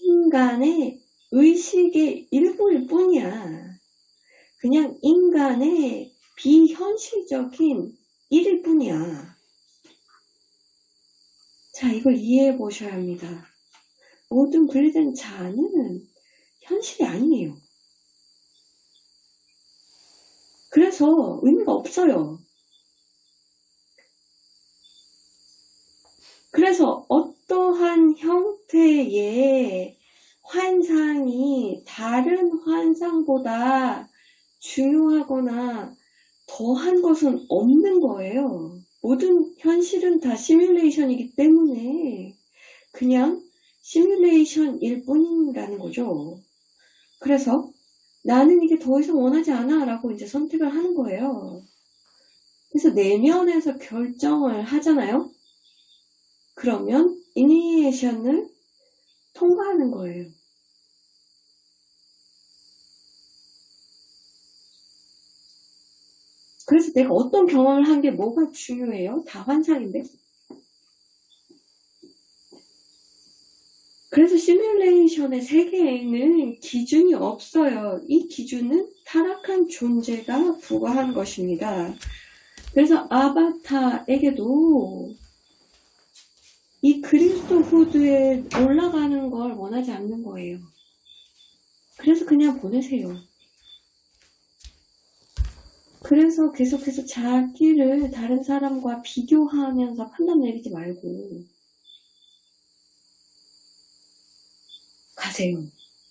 인간의 의식의 일부일 뿐이야. 그냥 인간의 비현실적인 일일 뿐이야. 자, 이걸 이해해 보셔야 합니다. 모든 분리된 자아는 현실이 아니에요. 그래서 의미가 없어요. 그래서 어떠한 형태의 환상이 다른 환상보다 중요하거나 더한 것은 없는 거예요. 모든 현실은 다 시뮬레이션이기 때문에 그냥 시뮬레이션일 뿐이라는 거죠. 그래서 나는 이게 더 이상 원하지 않아 라고 이제 선택을 하는 거예요. 그래서 내면에서 결정을 하잖아요. 그러면 이니시에이션을 통과하는 거예요. 그래서 내가 어떤 경험을 한 게 뭐가 중요해요? 다 환상인데. 그래서 시뮬레이션의 세계에는 기준이 없어요. 이 기준은 타락한 존재가 부과한 것입니다. 그래서 아바타에게도 이 그리스도후드에 올라가는 걸 원하지 않는 거예요. 그래서 그냥 보내세요. 그래서 계속해서 자기를 다른 사람과 비교하면서 판단 내리지 말고 가세요.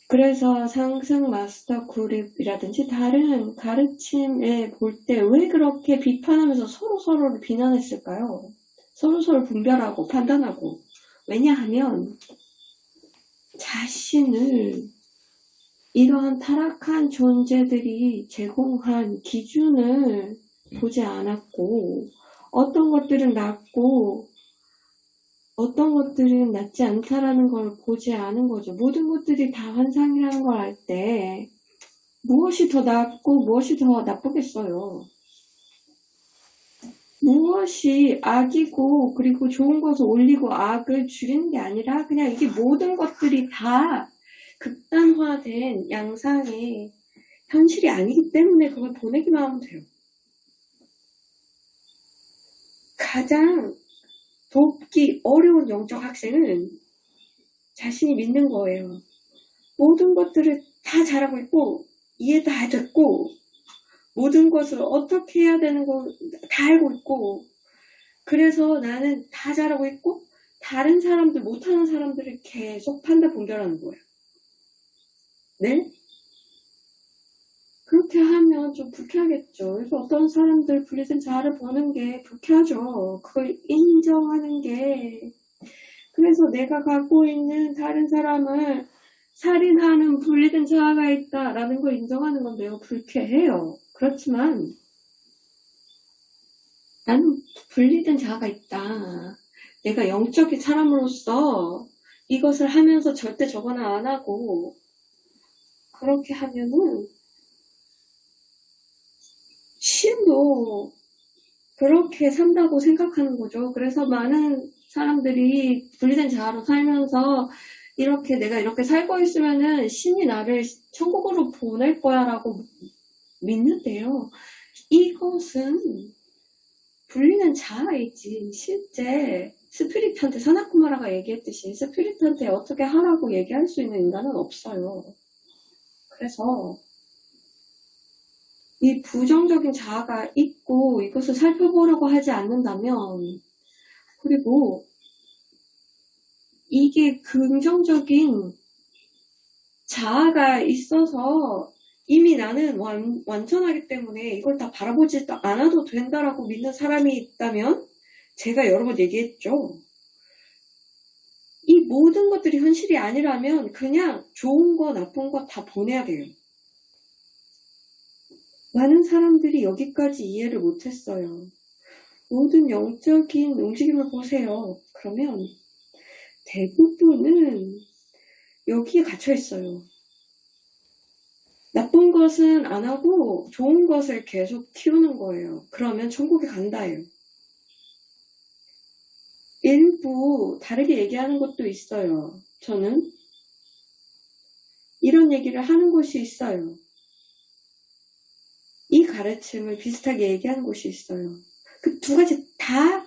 그래서 상승 마스터 그룹이라든지 다른 가르침에 볼 때 왜 그렇게 비판하면서 서로를 비난했을까요? 서로를 분별하고 판단하고. 왜냐하면 자신을 이러한 타락한 존재들이 제공한 기준을 보지 않았고, 어떤 것들은 낫고 어떤 것들은 낫지 않다라는 걸 보지 않은 거죠. 모든 것들이 다 환상이라는 걸 알 때 무엇이 더 낫고 무엇이 더 나쁘겠어요. 무엇이 악이고 그리고 좋은 것을 올리고 악을 줄이는 게 아니라 그냥 이게 모든 것들이 다 극단화된 양상의 현실이 아니기 때문에 그걸 보내기만 하면 돼요. 가장 돕기 어려운 영적 학생은 자신이 믿는 거예요. 모든 것들을 다 잘하고 있고 이해 다 듣고 모든 것을 어떻게 해야 되는 거 다 알고 있고 그래서 나는 다 잘하고 있고 다른 사람들 못하는 사람들을 계속 판단 분별하는 거예요. 네? 그렇게 하면 좀 불쾌하겠죠. 그래서 어떤 사람들 분리된 자아를 보는 게 불쾌하죠. 그걸 인정하는 게. 그래서 내가 갖고 있는 다른 사람을 살인하는 분리된 자아가 있다라는 걸 인정하는 건 매우 불쾌해요. 그렇지만 나는 분리된 자아가 있다. 내가 영적인 사람으로서 이것을 하면서 절대 저거나 안 하고 그렇게 하면은 신도 그렇게 산다고 생각하는 거죠. 그래서 많은 사람들이 분리된 자아로 살면서 이렇게 내가 이렇게 살고 있으면은 신이 나를 천국으로 보낼 거야 라고 믿는데요. 이것은 분리된 자아이지 실제 스피릿한테 사나쿠마라가 얘기했듯이 스피릿한테 어떻게 하라고 얘기할 수 있는 인간은 없어요. 그래서 이 부정적인 자아가 있고 이것을 살펴보려고 하지 않는다면 그리고 이게 긍정적인 자아가 있어서 이미 나는 완전하기 때문에 이걸 다 바라보지 않아도 된다라고 믿는 사람이 있다면 제가 여러 번 얘기했죠. 이 모든 것들이 현실이 아니라면 그냥 좋은 거 나쁜 거 다 보내야 돼요. 많은 사람들이 여기까지 이해를 못했어요. 모든 영적인 움직임을 보세요. 그러면 대부분은 여기에 갇혀 있어요. 나쁜 것은 안 하고 좋은 것을 계속 키우는 거예요. 그러면 천국에 간다예요. 일부 다르게 얘기하는 것도 있어요. 저는 이런 얘기를 하는 곳이 있어요. 이 가르침을 비슷하게 얘기하는 곳이 있어요. 그 두 가지 다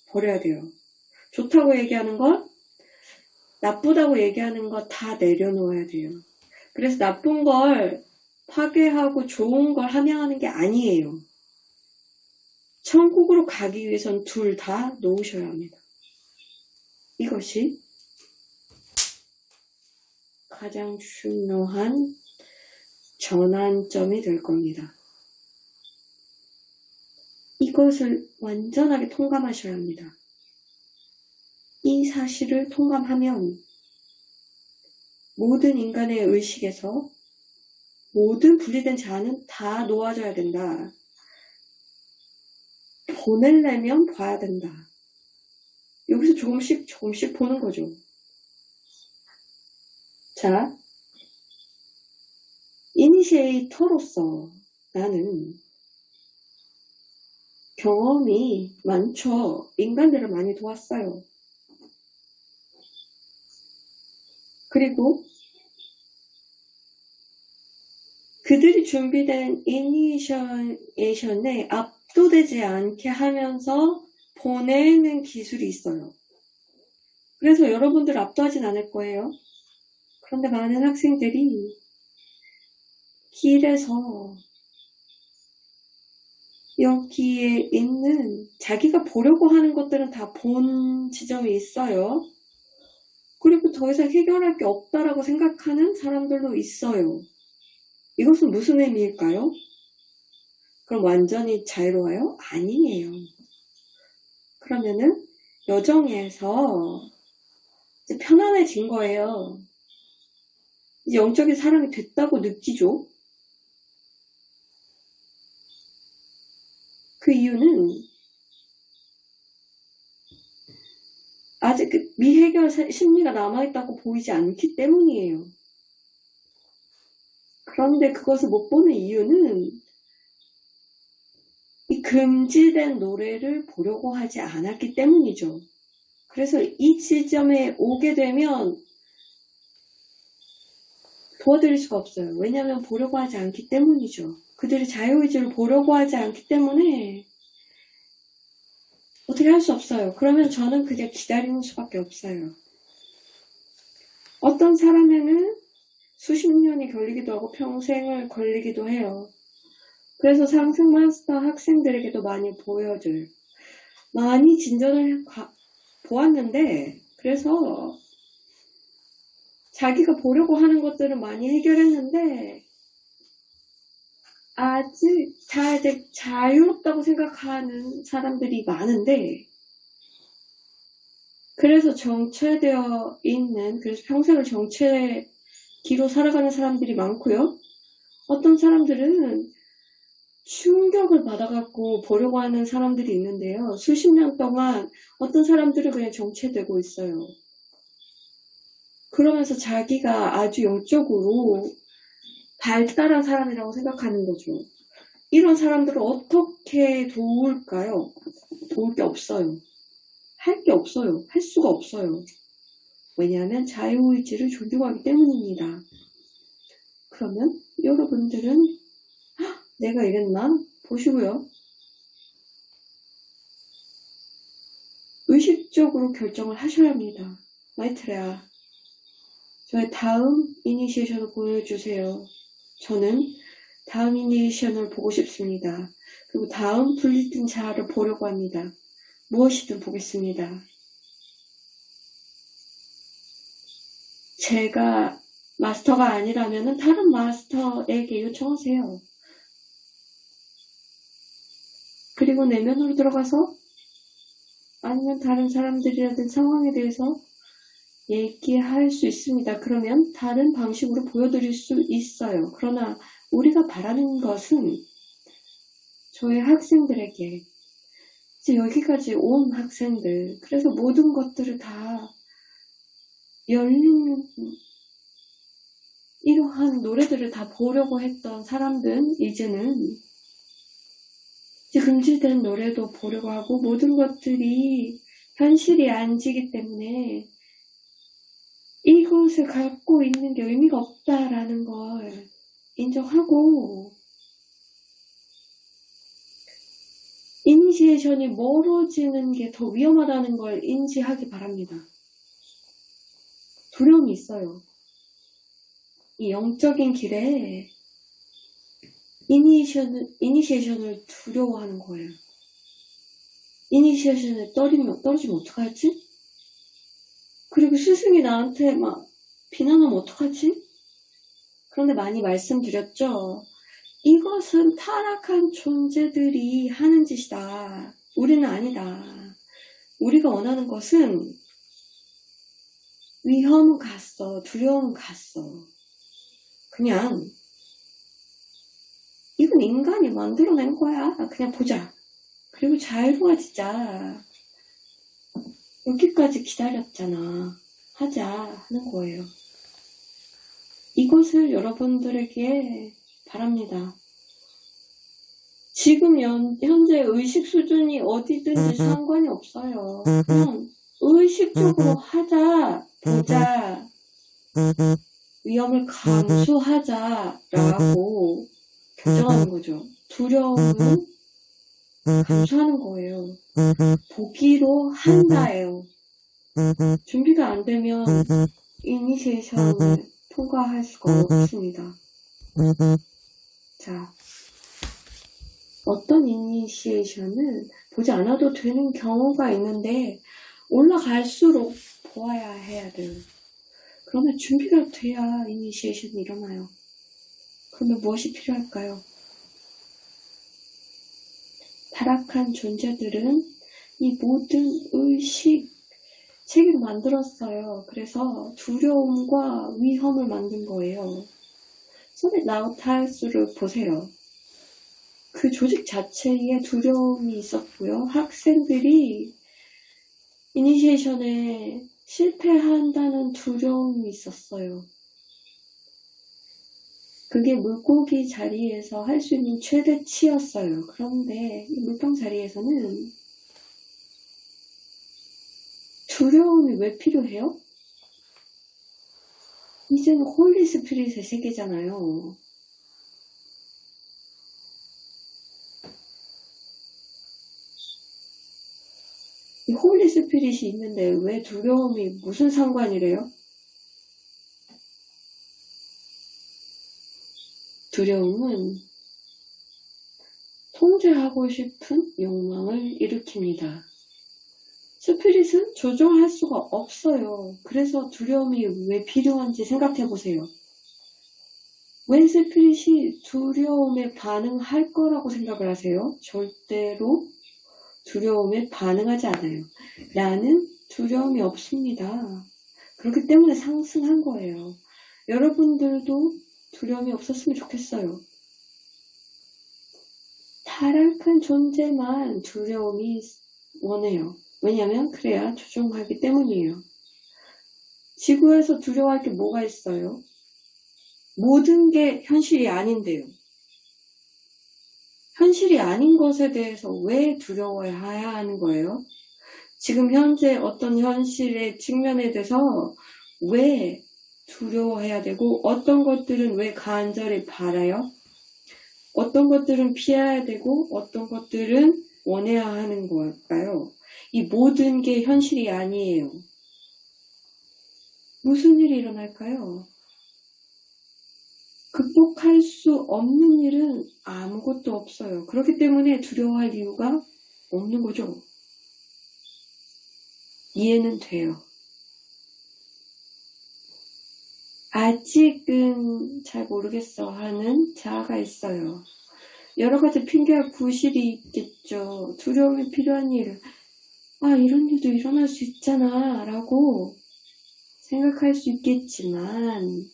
버려야 돼요. 좋다고 얘기하는 것, 나쁘다고 얘기하는 것 다 내려놓아야 돼요. 그래서 나쁜 걸 파괴하고 좋은 걸 함양하는 게 아니에요. 천국으로 가기 위해선 둘 다 놓으셔야 합니다. 이것이 가장 중요한 전환점이 될 겁니다. 이것을 완전하게 통감하셔야 합니다. 이 사실을 통감하면 모든 인간의 의식에서 모든 분리된 자아는 다 놓아져야 된다. 보내려면 봐야 된다. 여기서 조금씩 보는 거죠. 자, 이니시에이터로서 나는 경험이 많죠. 인간들을 많이 도왔어요. 그리고 그들이 준비된 이니셔에이션에 압도되지 않게 하면서 보내는 기술이 있어요. 그래서 여러분들 압도하진 않을 거예요. 그런데 많은 학생들이 길에서 여기에 있는 자기가 보려고 하는 것들은 다 본 지점이 있어요. 그리고 더 이상 해결할 게 없다라고 생각하는 사람들도 있어요. 이것은 무슨 의미일까요? 그럼 완전히 자유로워요? 아니에요. 그러면은 여정에서 이제 편안해진 거예요. 이제 영적인 사람이 됐다고 느끼죠. 그 이유는 아직 그 미해결 심리가 남아있다고 보이지 않기 때문이에요. 그런데 그것을 못 보는 이유는 이 금지된 노래를 보려고 하지 않았기 때문이죠. 그래서 이 지점에 오게 되면 도와드릴 수가 없어요. 왜냐하면 보려고 하지 않기 때문이죠. 그들이 자유의지를 보려고 하지 않기 때문에 어떻게 할 수 없어요. 그러면 저는 그냥 기다리는 수밖에 없어요. 어떤 사람에는 수십 년이 걸리기도 하고 평생을 걸리기도 해요. 그래서 상승 마스터 학생들에게도 많이 보여줘요. 많이 진전을 보았는데 그래서 자기가 보려고 하는 것들은 많이 해결했는데 아직 자유롭다고 생각하는 사람들이 많은데 그래서 정체되어 있는 그래서 평생을 정체기로 살아가는 사람들이 많고요. 어떤 사람들은 충격을 받아갖고 보려고 하는 사람들이 있는데요. 수십 년 동안 어떤 사람들은 그냥 정체되고 있어요. 그러면서 자기가 아주 영적으로 발달한 사람이라고 생각하는 거죠. 이런 사람들을 어떻게 도울까요? 도울 게 없어요. 할 게 없어요. 할 수가 없어요. 왜냐하면 자유의지를 존중하기 때문입니다. 그러면 여러분들은 내가 이랬나? 보시고요. 의식적으로 결정을 하셔야 합니다. 마이트레아, 저의 다음 이니시에이션을 보여주세요. 저는 다음 이니시에이션을 보고 싶습니다. 그리고 다음 분리된 자아를 보려고 합니다. 무엇이든 보겠습니다. 제가 마스터가 아니라면 다른 마스터에게 요청하세요. 그리고 내면으로 들어가서 아니면 다른 사람들이라든 상황에 대해서 얘기할 수 있습니다. 그러면 다른 방식으로 보여드릴 수 있어요. 그러나 우리가 바라는 것은 저희 학생들에게 이제 여기까지 온 학생들 그래서 모든 것들을 다 열린 이러한 노래들을 다 보려고 했던 사람들은 이제는 이제 금지된 노래도 보려고 하고 모든 것들이 현실이 아니기 때문에 이것을 갖고 있는 게 의미가 없다라는 걸 인정하고 이니시에이션이 멀어지는 게 더 위험하다는 걸 인지하기 바랍니다. 두려움이 있어요. 이 영적인 길에 이니시에이션을 두려워하는 거예요. 이니시에이션에 떨어지면 어떡하지? 그리고 스승이 나한테 막 비난하면 어떡하지? 그런데 많이 말씀드렸죠. 이것은 타락한 존재들이 하는 짓이다. 우리는 아니다. 우리가 원하는 것은 위험은 갔어. 두려움은 갔어. 그냥 이건 인간이 만들어낸 거야. 그냥 보자. 그리고 자유로워지자. 여기까지 기다렸잖아. 하자 하는 거예요. 이것을 여러분들에게 바랍니다. 지금 현재 의식 수준이 어디든지 상관이 없어요. 그냥 의식적으로 하자, 보자, 위험을 감수하자라고 결정하는 거죠. 두려움은 감수하는 거예요. 보기로 한다예요. 준비가 안 되면 이니시에이션을 통과할 수가 없습니다. 자, 어떤 이니시에이션은 보지 않아도 되는 경우가 있는데 올라갈수록 보아야 해야 돼요. 그러면 준비가 돼야 이니시에이션이 일어나요. 그러면 무엇이 필요할까요? 타락한 존재들은 이 모든 의식, 책을 만들었어요. 그래서 두려움과 위험을 만든 거예요. 소리 나우타스를 보세요. 그 조직 자체에 두려움이 있었고요. 학생들이 이니시에이션에 실패한다는 두려움이 있었어요. 그게 물고기 자리에서 할 수 있는 최대치였어요. 그런데 이 물병 자리에서는 두려움이 왜 필요해요? 이제는 홀리 스피릿의 세계잖아요. 이 홀리 스피릿이 있는데 왜 두려움이 무슨 상관이래요? 두려움은 통제하고 싶은 욕망을 일으킵니다. 스피릿은 조정할 수가 없어요. 그래서 두려움이 왜 필요한지 생각해 보세요. 왜 스피릿이 두려움에 반응할 거라고 생각을 하세요? 절대로 두려움에 반응하지 않아요. 나는 두려움이 없습니다. 그렇기 때문에 상승한 거예요. 여러분들도 두려움이 없었으면 좋겠어요. 타락한 존재만 두려움이 원해요. 왜냐하면 그래야 조종하기 때문이에요. 지구에서 두려워할 게 뭐가 있어요? 모든 게 현실이 아닌데요. 현실이 아닌 것에 대해서 왜 두려워해야 하는 거예요? 지금 현재 어떤 현실의 측면에 대해서 왜 두려워해야 되고 어떤 것들은 왜 간절히 바라요? 어떤 것들은 피해야 되고 어떤 것들은 원해야 하는 걸까요? 이 모든 게 현실이 아니에요. 무슨 일이 일어날까요? 극복할 수 없는 일은 아무것도 없어요. 그렇기 때문에 두려워할 이유가 없는 거죠. 이해는 돼요. 아직은 잘 모르겠어 하는 자아가 있어요. 여러 가지 핑계와 구실이 있겠죠. 두려움이 필요한 일, 이런 일도 일어날 수 있잖아 라고 생각할 수 있겠지만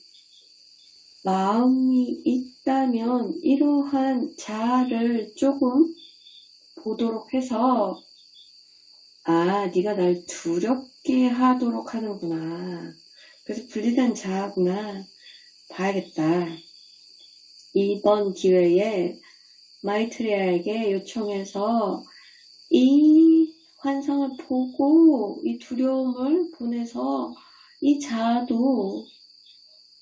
마음이 있다면 이러한 자아를 조금 보도록 해서 네가 날 두렵게 하도록 하는구나. 그래서 분리된 자아구나. 봐야겠다. 이번 기회에 마이트레아에게 요청해서 이 환상을 보고 이 두려움을 보내서 이 자아도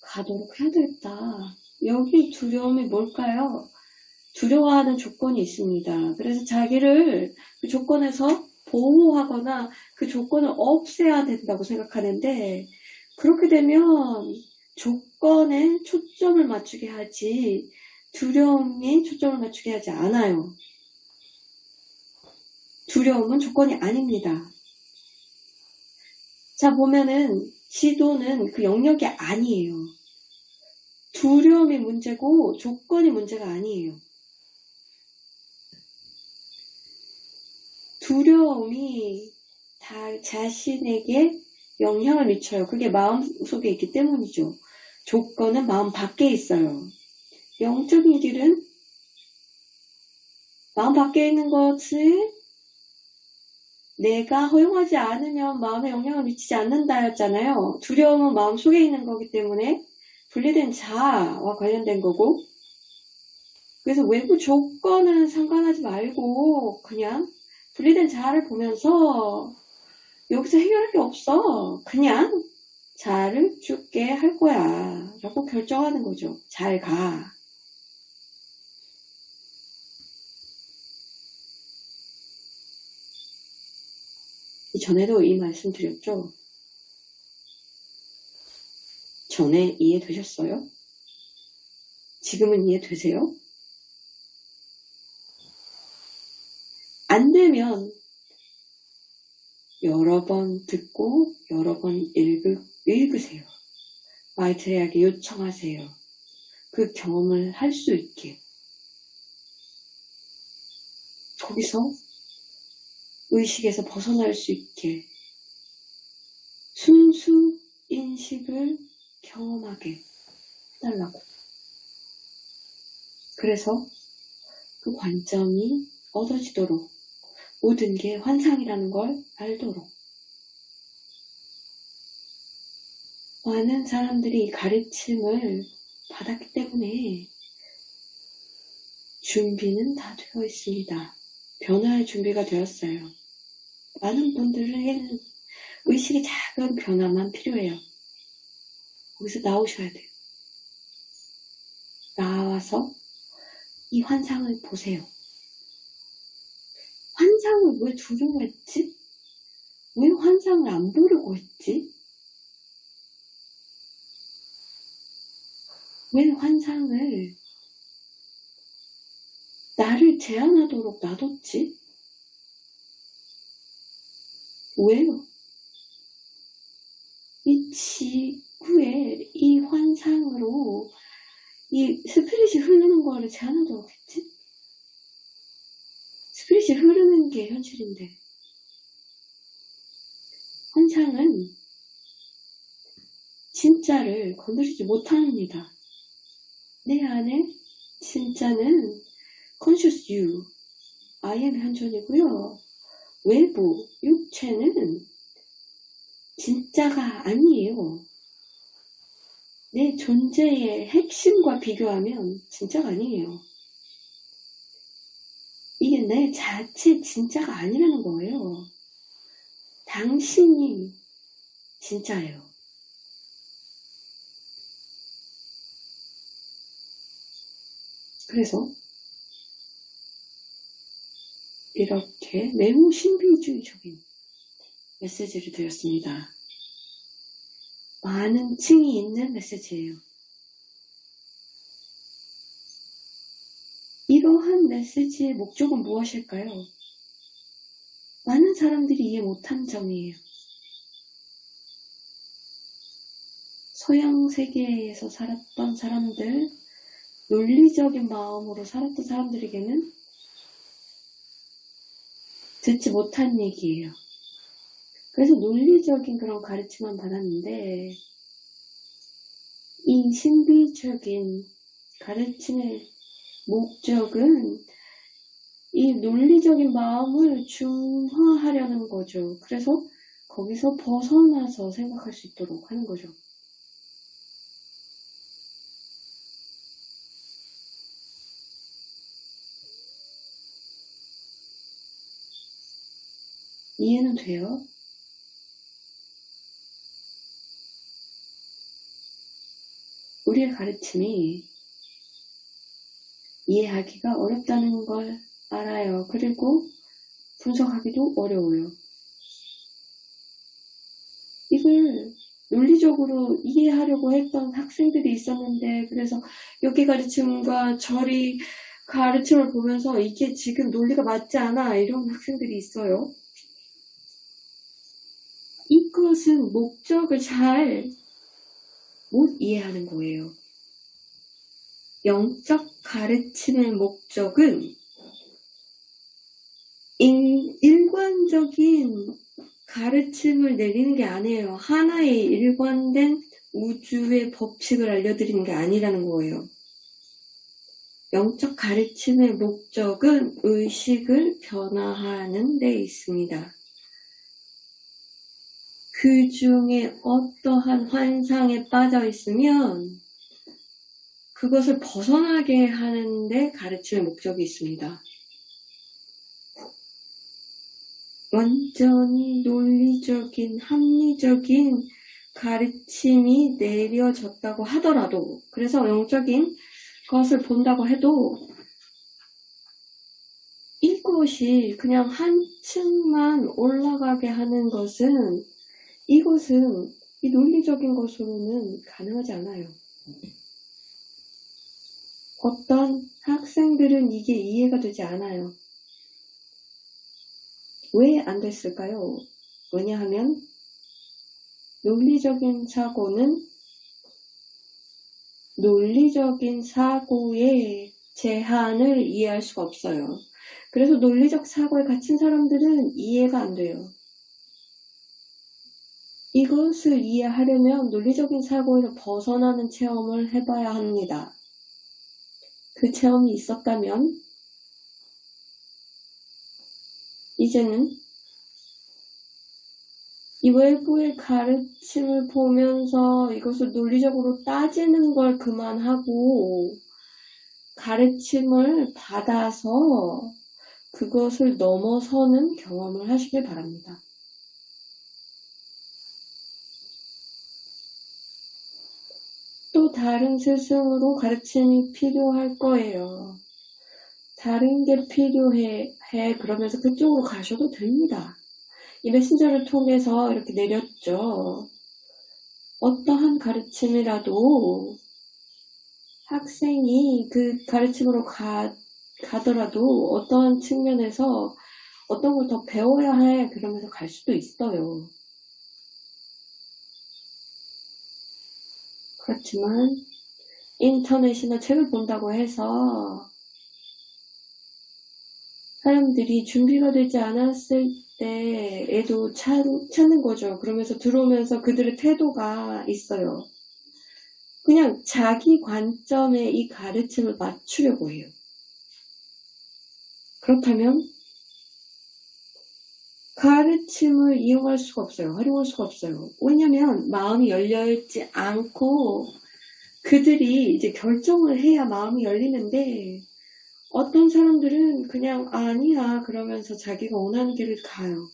가도록 해야 되겠다. 여기 두려움이 뭘까요? 두려워하는 조건이 있습니다. 그래서 자기를 그 조건에서 보호하거나 그 조건을 없애야 된다고 생각하는데 그렇게 되면 조건에 초점을 맞추게 하지 두려움이 초점을 맞추게 하지 않아요. 두려움은 조건이 아닙니다. 자, 보면은 지도는 그 영역이 아니에요. 두려움이 문제고 조건이 문제가 아니에요. 두려움이 다 자신에게 영향을 미쳐요. 그게 마음속에 있기 때문이죠. 조건은 마음 밖에 있어요. 영적인 길은 마음 밖에 있는 것을 내가 허용하지 않으면 마음에 영향을 미치지 않는다였잖아요. 두려움은 마음 속에 있는 거기 때문에 분리된 자아와 관련된 거고 그래서 외부 조건은 상관하지 말고 그냥 분리된 자아를 보면서 여기서 해결할 게 없어. 그냥 자아를 죽게 할 거야. 라고 결정하는 거죠. 잘 가. 이전에도 이 말씀 드렸죠? 전에 이해되셨어요? 지금은 이해되세요? 안 되면 여러 번 듣고 여러 번 읽으세요. 마이트레이에게 요청하세요. 그 경험을 할 수 있게. 거기서 의식에서 벗어날 수 있게 순수 인식을 경험하게 해달라고. 그래서 그 관점이 얻어지도록 모든 게 환상이라는 걸 알도록 많은 사람들이 가르침을 받았기 때문에 준비는 다 되어 있습니다. 변화의 준비가 되었어요. 많은 분들에게는 의식의 작은 변화만 필요해요. 거기서 나오셔야 돼요. 나와서 이 환상을 보세요. 환상을 왜 두려워했지? 왜 환상을 안 보려고 했지? 왜 환상을 나를 제한하도록 놔뒀지? 왜요? 이 지구에 이 환상으로 이 스피릿이 흐르는 거를 제한하도록 했지? 스피릿이 흐르는 게 현실인데 환상은 진짜를 건드리지 못합니다. 내 안에 진짜는 conscious you, I am 현존이고요. 외부, 육체는 진짜가 아니에요. 내 존재의 핵심과 비교하면 진짜가 아니에요. 이게 내 자체 진짜가 아니라는 거예요. 당신이 진짜예요. 그래서 이렇게 매우 신비주의적인 메시지를 드렸습니다. 많은 층이 있는 메시지예요. 이러한 메시지의 목적은 무엇일까요? 많은 사람들이 이해 못한 점이에요. 서양 세계에서 살았던 사람들, 논리적인 마음으로 살았던 사람들에게는 듣지 못한 얘기예요. 그래서 논리적인 그런 가르침만 받았는데 이 신비적인 가르침의 목적은 이 논리적인 마음을 중화하려는 거죠. 그래서 거기서 벗어나서 생각할 수 있도록 하는 거죠. 이해는 돼요? 우리의 가르침이 이해하기가 어렵다는 걸 알아요. 그리고 분석하기도 어려워요. 이걸 논리적으로 이해하려고 했던 학생들이 있었는데 그래서 여기 가르침과 저리 가르침을 보면서 이게 지금 논리가 맞지 않아 이런 학생들이 있어요. 이것은 목적을 잘 못 이해하는 거예요. 영적 가르침의 목적은 일관적인 가르침을 내리는 게 아니에요. 하나의 일관된 우주의 법칙을 알려드리는 게 아니라는 거예요. 영적 가르침의 목적은 의식을 변화하는 데 있습니다. 그 중에 어떠한 환상에 빠져 있으면 그것을 벗어나게 하는데 가르침의 목적이 있습니다. 완전히 논리적인, 합리적인 가르침이 내려졌다고 하더라도, 그래서 영적인 것을 본다고 해도 것이 그냥 한 층만 올라가게 하는 것은 이것은 이 논리적인 것으로는 가능하지 않아요. 어떤 학생들은 이게 이해가 되지 않아요. 왜 안 됐을까요? 왜냐하면 논리적인 사고의 제한을 이해할 수가 없어요. 그래서 논리적 사고에 갇힌 사람들은 이해가 안 돼요. 이것을 이해하려면 논리적인 사고에서 벗어나는 체험을 해봐야 합니다. 그 체험이 있었다면 이제는 이 외부의 가르침을 보면서 이것을 논리적으로 따지는 걸 그만하고 가르침을 받아서 그것을 넘어서는 경험을 하시길 바랍니다. 또 다른 스승으로 가르침이 필요할 거예요. 다른 게 필요해 그러면서 그쪽으로 가셔도 됩니다. 이 메신저를 통해서 이렇게 내렸죠. 어떠한 가르침이라도 학생이 그 가르침으로 가더라도 어떠한 측면에서 어떤 걸 더 배워야 해 그러면서 갈 수도 있어요. 그렇지만 인터넷이나 책을 본다고 해서 사람들이 준비가 되지 않았을 때에도 찾는 거죠. 그러면서 들어오면서 그들의 태도가 있어요. 그냥 자기 관점에 이 가르침을 맞추려고 해요. 그렇다면 가르침을 이용할 수가 없어요. 활용할 수가 없어요. 왜냐하면 마음이 열려있지 않고 그들이 이제 결정을 해야 마음이 열리는데 어떤 사람들은 그냥 아니야 그러면서 자기가 원하는 길을 가요.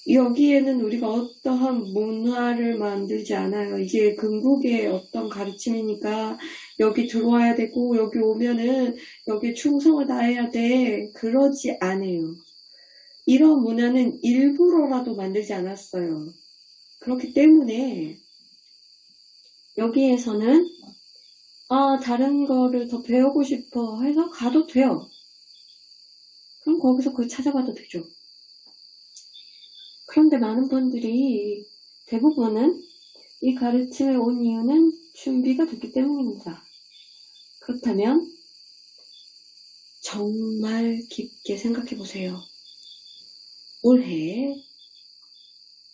여기에는 우리가 어떠한 문화를 만들지 않아요. 이게 긍국의 어떤 가르침이니까 여기 들어와야 되고 여기 오면은 여기 충성을 다해야 돼. 그러지 않아요. 이런 문화는 일부러라도 만들지 않았어요. 그렇기 때문에 여기에서는 다른 거를 더 배우고 싶어 해서 가도 돼요. 그럼 거기서 그걸 찾아봐도 되죠. 그런데 많은 분들이 대부분은 이 가르침에 온 이유는 준비가 됐기 때문입니다. 그렇다면 정말 깊게 생각해 보세요. 올해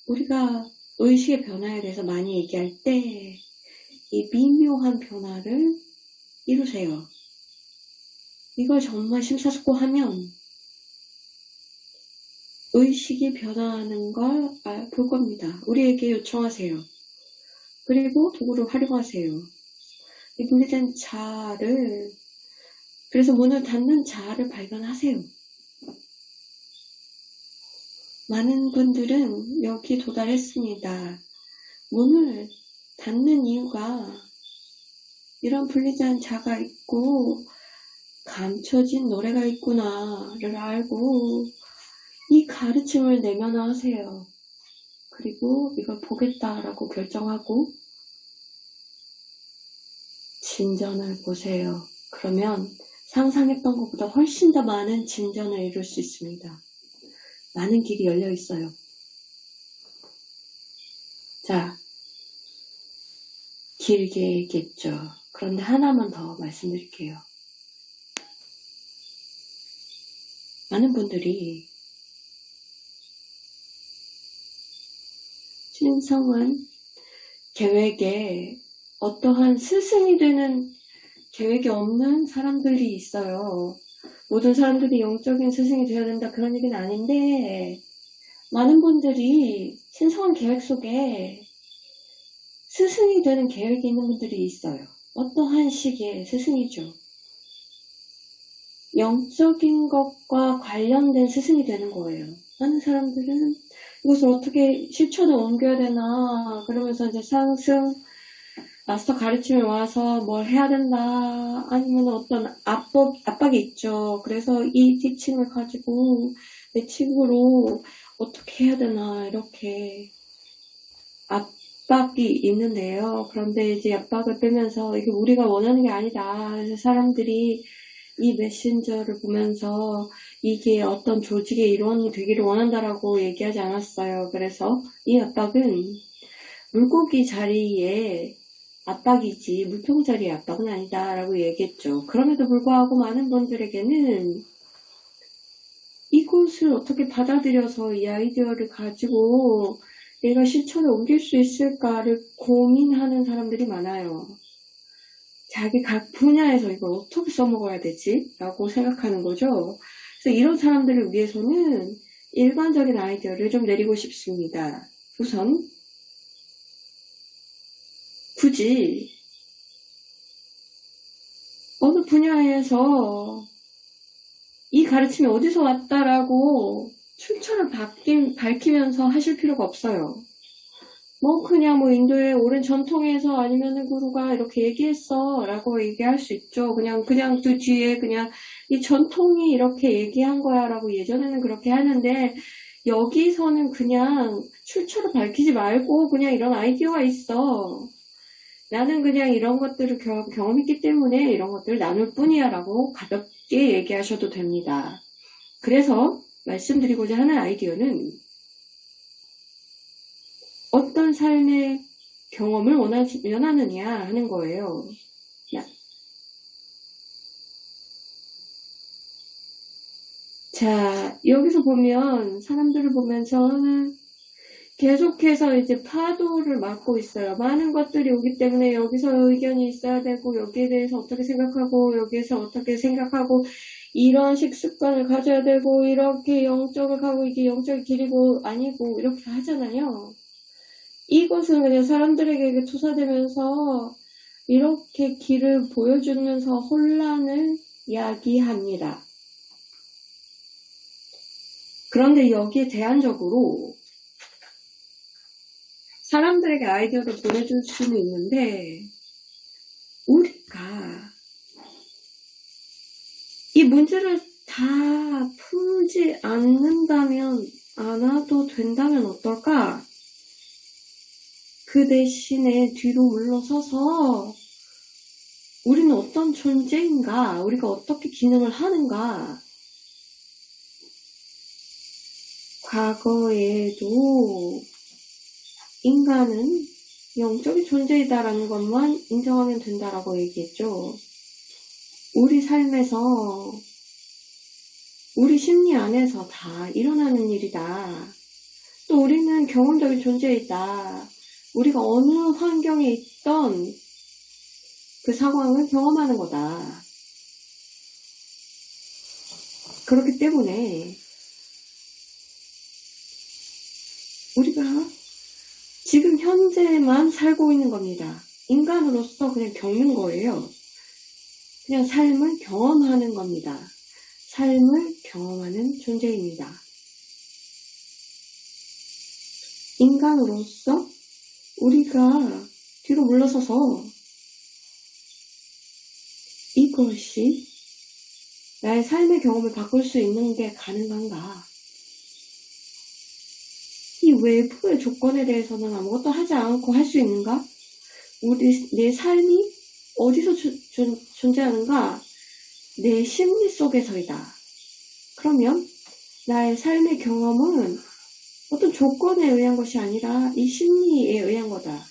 우리가 의식의 변화에 대해서 많이 얘기할 때 이 미묘한 변화를 이루세요. 이걸 정말 심사숙고하면 의식이 변화하는 걸 볼 겁니다. 우리에게 요청하세요. 그리고 도구를 활용하세요. 이 분리된 자아를, 그래서 문을 닫는 자아를 발견하세요. 많은 분들은 여기 도달했습니다. 문을 닫는 이유가 이런 분리된 자가 있고 감춰진 노래가 있구나를 알고 이 가르침을 내면화하세요. 그리고 이걸 보겠다라고 결정하고 진전을 보세요. 그러면 상상했던 것보다 훨씬 더 많은 진전을 이룰 수 있습니다. 많은 길이 열려 있어요. 자, 길게 얘기했죠. 그런데 하나만 더 말씀드릴게요. 많은 분들이 신성한 계획에 어떠한 스승이 되는 계획이 없는 사람들이 있어요. 모든 사람들이 영적인 스승이 되어야 된다 그런 얘기는 아닌데 많은 분들이 신성한 계획 속에 스승이 되는 계획이 있는 분들이 있어요. 어떠한 시기에 스승이죠. 영적인 것과 관련된 스승이 되는 거예요. 많은 사람들은 이것을 어떻게 실천에 옮겨야 되나 그러면서 이제 상승 마스터 가르침에 와서 뭘 해야 된다, 아니면 어떤 압박이 있죠. 그래서 이 티칭을 가지고 내 친구로 어떻게 해야 되나, 이렇게 압박이 있는데요. 그런데 이제 압박을 빼면서 이게 우리가 원하는 게 아니다. 그래서 사람들이 이 메신저를 보면서 이게 어떤 조직의 일원이 되기를 원한다라고 얘기하지 않았어요. 그래서 이 압박은 물고기 자리에 압박이지 물통 자리의 압박은 아니다 라고 얘기했죠. 그럼에도 불구하고 많은 분들에게는 이것을 어떻게 받아들여서 이 아이디어를 가지고 내가 실천에 옮길 수 있을까를 고민하는 사람들이 많아요. 자기 각 분야에서 이걸 어떻게 써먹어야 되지? 라고 생각하는 거죠. 그래서 이런 사람들을 위해서는 일반적인 아이디어를 좀 내리고 싶습니다. 우선 굳이 어느 분야에서 이 가르침이 어디서 왔다라고 출처를 밝히면서 하실 필요가 없어요. 그냥 인도의 오랜 전통에서 아니면은 구루가 이렇게 얘기했어 라고 얘기할 수 있죠. 그냥 그 뒤에 그냥 이 전통이 이렇게 얘기한 거야 라고 예전에는 그렇게 하는데, 여기서는 그냥 출처를 밝히지 말고 그냥 이런 아이디어가 있어. 나는 그냥 이런 것들을 경험했기 때문에 이런 것들을 나눌 뿐이야 라고 가볍게 얘기하셔도 됩니다. 그래서 말씀드리고자 하는 아이디어는 어떤 삶의 경험을 원하느냐 하는 거예요. 자, 여기서 보면 사람들을 보면서는 계속해서 이제 파도를 맞고 있어요. 많은 것들이 오기 때문에 여기서 의견이 있어야 되고, 여기에 대해서 어떻게 생각하고, 여기에서 어떻게 생각하고, 이런 식습관을 가져야 되고, 이렇게 영적을 가고, 이게 영적의 길이고 아니고 이렇게 하잖아요. 이것은 그냥 사람들에게 투사되면서 이렇게 길을 보여주면서 혼란을 야기합니다. 그런데 여기에 대안적으로 사람들에게 아이디어를 보내줄 수는 있는데, 우리가 이 문제를 다 풀지 않아도 된다면 어떨까? 그 대신에 뒤로 물러서서 우리는 어떤 존재인가? 우리가 어떻게 기능을 하는가? 과거에도 인간은 영적인 존재이다라는 것만 인정하면 된다라고 얘기했죠. 우리 삶에서, 우리 심리 안에서 다 일어나는 일이다. 또 우리는 경험적인 존재이다. 우리가 어느 환경에 있던 그 상황을 경험하는 거다. 그렇기 때문에 우리가 지금 현재만 살고 있는 겁니다. 인간으로서 그냥 겪는 거예요. 그냥 삶을 경험하는 겁니다. 삶을 경험하는 존재입니다. 인간으로서 우리가 뒤로 물러서서 이것이 나의 삶의 경험을 바꿀 수 있는 게 가능한가? 이 외부의 조건에 대해서는 아무것도 하지 않고 할 수 있는가? 내 삶이 어디서 존재하는가? 내 심리 속에서이다. 그러면 나의 삶의 경험은 어떤 조건에 의한 것이 아니라 이 심리에 의한 거다.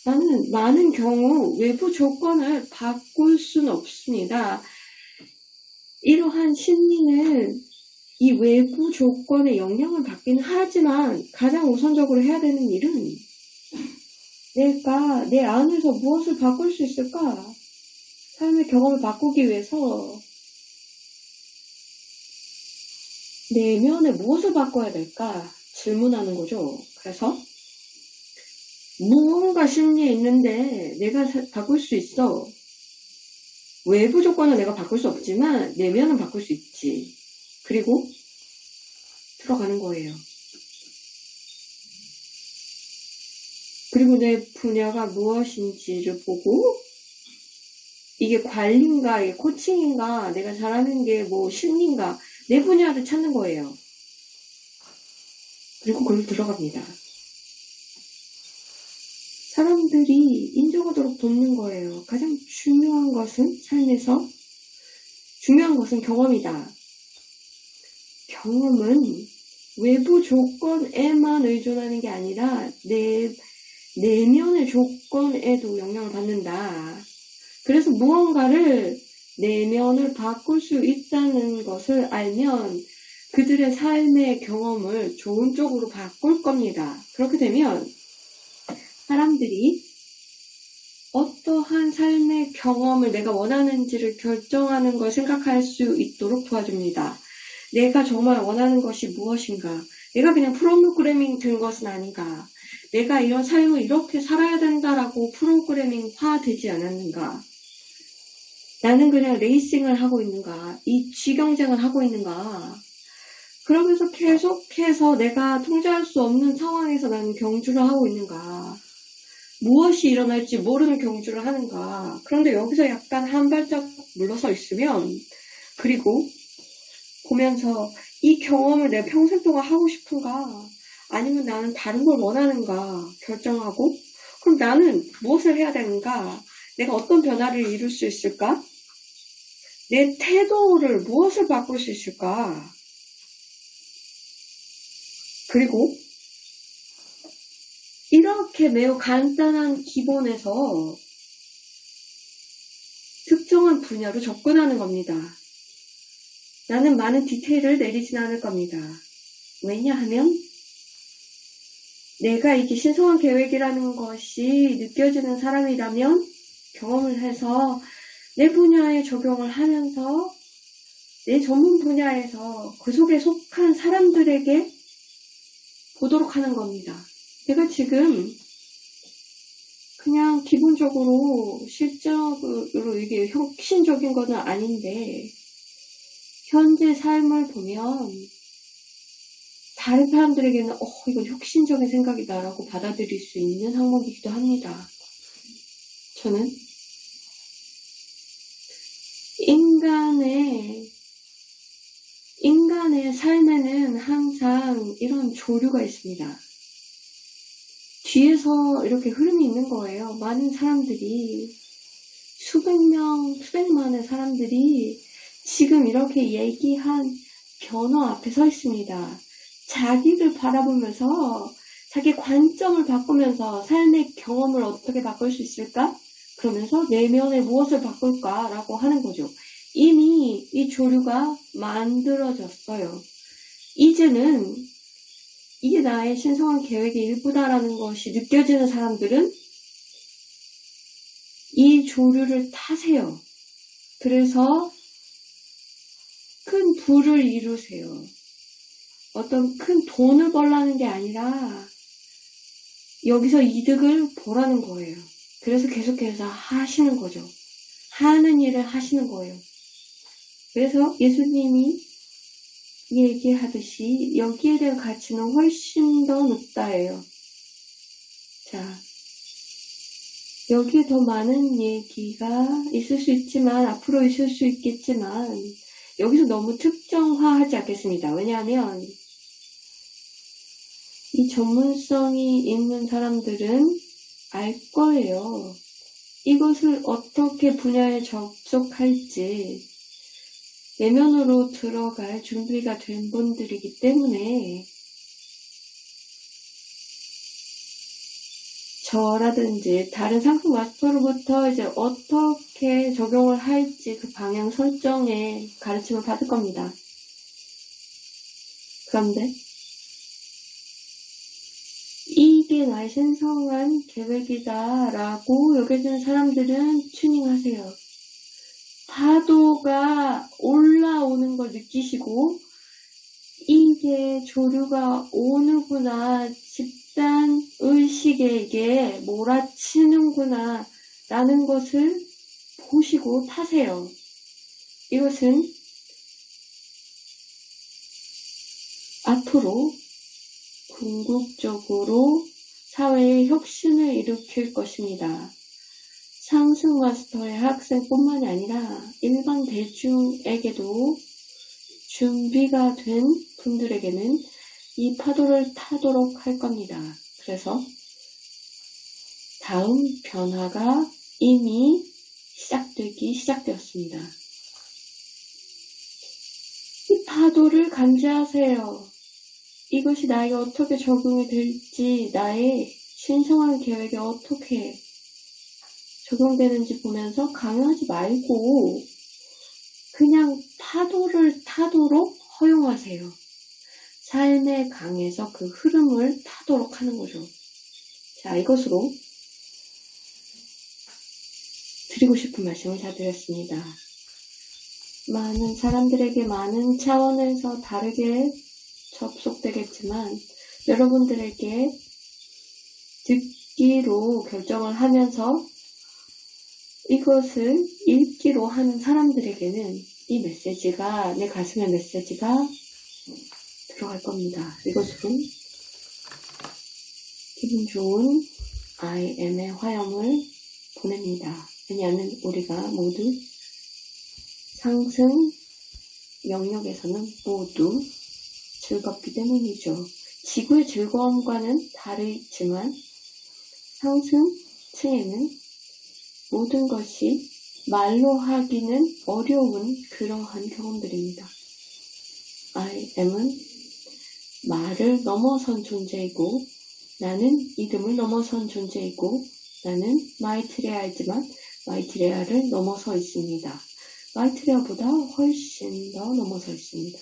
나는 많은 경우 외부 조건을 바꿀 수는 없습니다. 이러한 심리는 이 외부 조건의 영향을 받기는 하지만 가장 우선적으로 해야 되는 일은 내가 내 안에서 무엇을 바꿀 수 있을까? 삶의 경험을 바꾸기 위해서 내면에 무엇을 바꿔야 될까? 질문하는 거죠. 그래서 무언가 심리에 있는데 내가 바꿀 수 있어. 외부 조건은 내가 바꿀 수 없지만 내면은 바꿀 수 있지. 그리고 들어가는 거예요. 그리고 내 분야가 무엇인지를 보고 이게 관리인가, 이게 코칭인가, 내가 잘하는 게 뭐 심리인가, 내 분야를 찾는 거예요. 그리고 그걸 들어갑니다. 사람들이 인정하도록 돕는 거예요. 가장 중요한 것은 삶에서 중요한 것은 경험이다. 경험은 외부 조건에만 의존하는 게 아니라 내 내면의 조건에도 영향을 받는다. 그래서 무언가를 내면을 바꿀 수 있다는 것을 알면 그들의 삶의 경험을 좋은 쪽으로 바꿀 겁니다. 그렇게 되면 사람들이 어떠한 삶의 경험을 내가 원하는지를 결정하는 걸 생각할 수 있도록 도와줍니다. 내가 정말 원하는 것이 무엇인가? 내가 그냥 프로그래밍 된 것은 아닌가? 내가 이런 삶을 이렇게 살아야 된다라고 프로그래밍화 되지 않았는가? 나는 그냥 레이싱을 하고 있는가? 이지 경쟁을 하고 있는가? 그러면서 계속해서 내가 통제할 수 없는 상황에서 나는 경주를 하고 있는가? 무엇이 일어날지 모르는 경주를 하는가? 그런데 여기서 약간 한 발짝 물러서 있으면, 그리고 보면서 이 경험을 내가 평생 동안 하고 싶은가? 아니면 나는 다른 걸 원하는가? 결정하고, 그럼 나는 무엇을 해야 되는가? 내가 어떤 변화를 이룰 수 있을까? 내 태도를 무엇을 바꿀 수 있을까? 그리고 이렇게 매우 간단한 기본에서 특정한 분야로 접근하는 겁니다. 나는 많은 디테일을 내리진 않을 겁니다. 왜냐하면 내가 이게 신성한 계획이라는 것이 느껴지는 사람이라면 경험을 해서 내 분야에 적용을 하면서 내 전문 분야에서 그 속에 속한 사람들에게 보도록 하는 겁니다. 내가 지금 그냥 기본적으로 실적으로 이게 혁신적인 거는 아닌데 현재 삶을 보면 다른 사람들에게는 이건 혁신적인 생각이다 라고 받아들일 수 있는 항목이기도 합니다. 저는 인간의 삶에는 항상 이런 조류가 있습니다. 뒤에서 이렇게 흐름이 있는 거예요. 많은 사람들이, 수백만의 사람들이 지금 이렇게 얘기한 변화 앞에 서 있습니다. 자기를 바라보면서 자기 관점을 바꾸면서 삶의 경험을 어떻게 바꿀 수 있을까? 그러면서 내면의 무엇을 바꿀까라고 하는 거죠. 이미 이 조류가 만들어졌어요. 이제는 이게 나의 신성한 계획의 일부다라는 것이 느껴지는 사람들은 이 조류를 타세요. 그래서 큰 부를 이루세요. 어떤 큰 돈을 벌라는 게 아니라 여기서 이득을 보라는 거예요. 그래서 계속해서 하시는 거죠. 하는 일을 하시는 거예요. 그래서 예수님이 얘기하듯이 여기에 대한 가치는 훨씬 더 높다예요. 자, 여기에 더 많은 얘기가 있을 수 있지만, 앞으로 있을 수 있겠지만, 여기서 너무 특정화하지 않겠습니다. 왜냐하면 이 전문성이 있는 사람들은 알 거예요. 이것을 어떻게 분야에 접속할지 내면으로 들어갈 준비가 된 분들이기 때문에 저라든지 다른 상품 마스터로부터 이제 어떻게 적용을 할지 그 방향 설정에 가르침을 받을 겁니다. 그런데 이게 나의 신성한 계획이다 라고 여겨지는 사람들은 튜닝하세요. 파도가 올라오는 걸 느끼시고 이게 조류가 오는구나, 집단 의식에 이게 몰아치는구나 라는 것을 보시고 타세요. 이것은 앞으로 궁극적으로 사회에 혁신을 일으킬 것입니다. 상승 마스터의 학생뿐만 아니라 일반 대중에게도 준비가 된 분들에게는 이 파도를 타도록 할 겁니다. 그래서 다음 변화가 이미 시작되었습니다. 이 파도를 감지하세요. 이것이 나에게 어떻게 적용이 될지, 나의 신성한 계획에 어떻게 적용되는지 보면서 강요하지 말고 그냥 파도를 타도록 허용하세요. 삶의 강에서 그 흐름을 타도록 하는 거죠. 자, 이것으로 드리고 싶은 말씀을 다 드렸습니다. 많은 사람들에게 많은 차원에서 다르게 접속되겠지만 여러분들에게 듣기로 결정을 하면서 이것을 읽기로 하는 사람들에게는 이 메시지가, 내 가슴의 메시지가 들어갈 겁니다. 이것으로 기분 좋은 I am의 화염을 보냅니다. 왜냐하면 우리가 모두 상승 영역에서는 모두 즐겁기 때문이죠. 지구의 즐거움과는 다르지만 상승층에는 모든 것이 말로 하기는 어려운 그러한 경험들입니다. I am은 말을 넘어선 존재이고 나는 이름을 넘어선 존재이고 나는 마이트레아이지만 마이트레아를 넘어서 있습니다. 마이트레아보다 훨씬 더 넘어서 있습니다.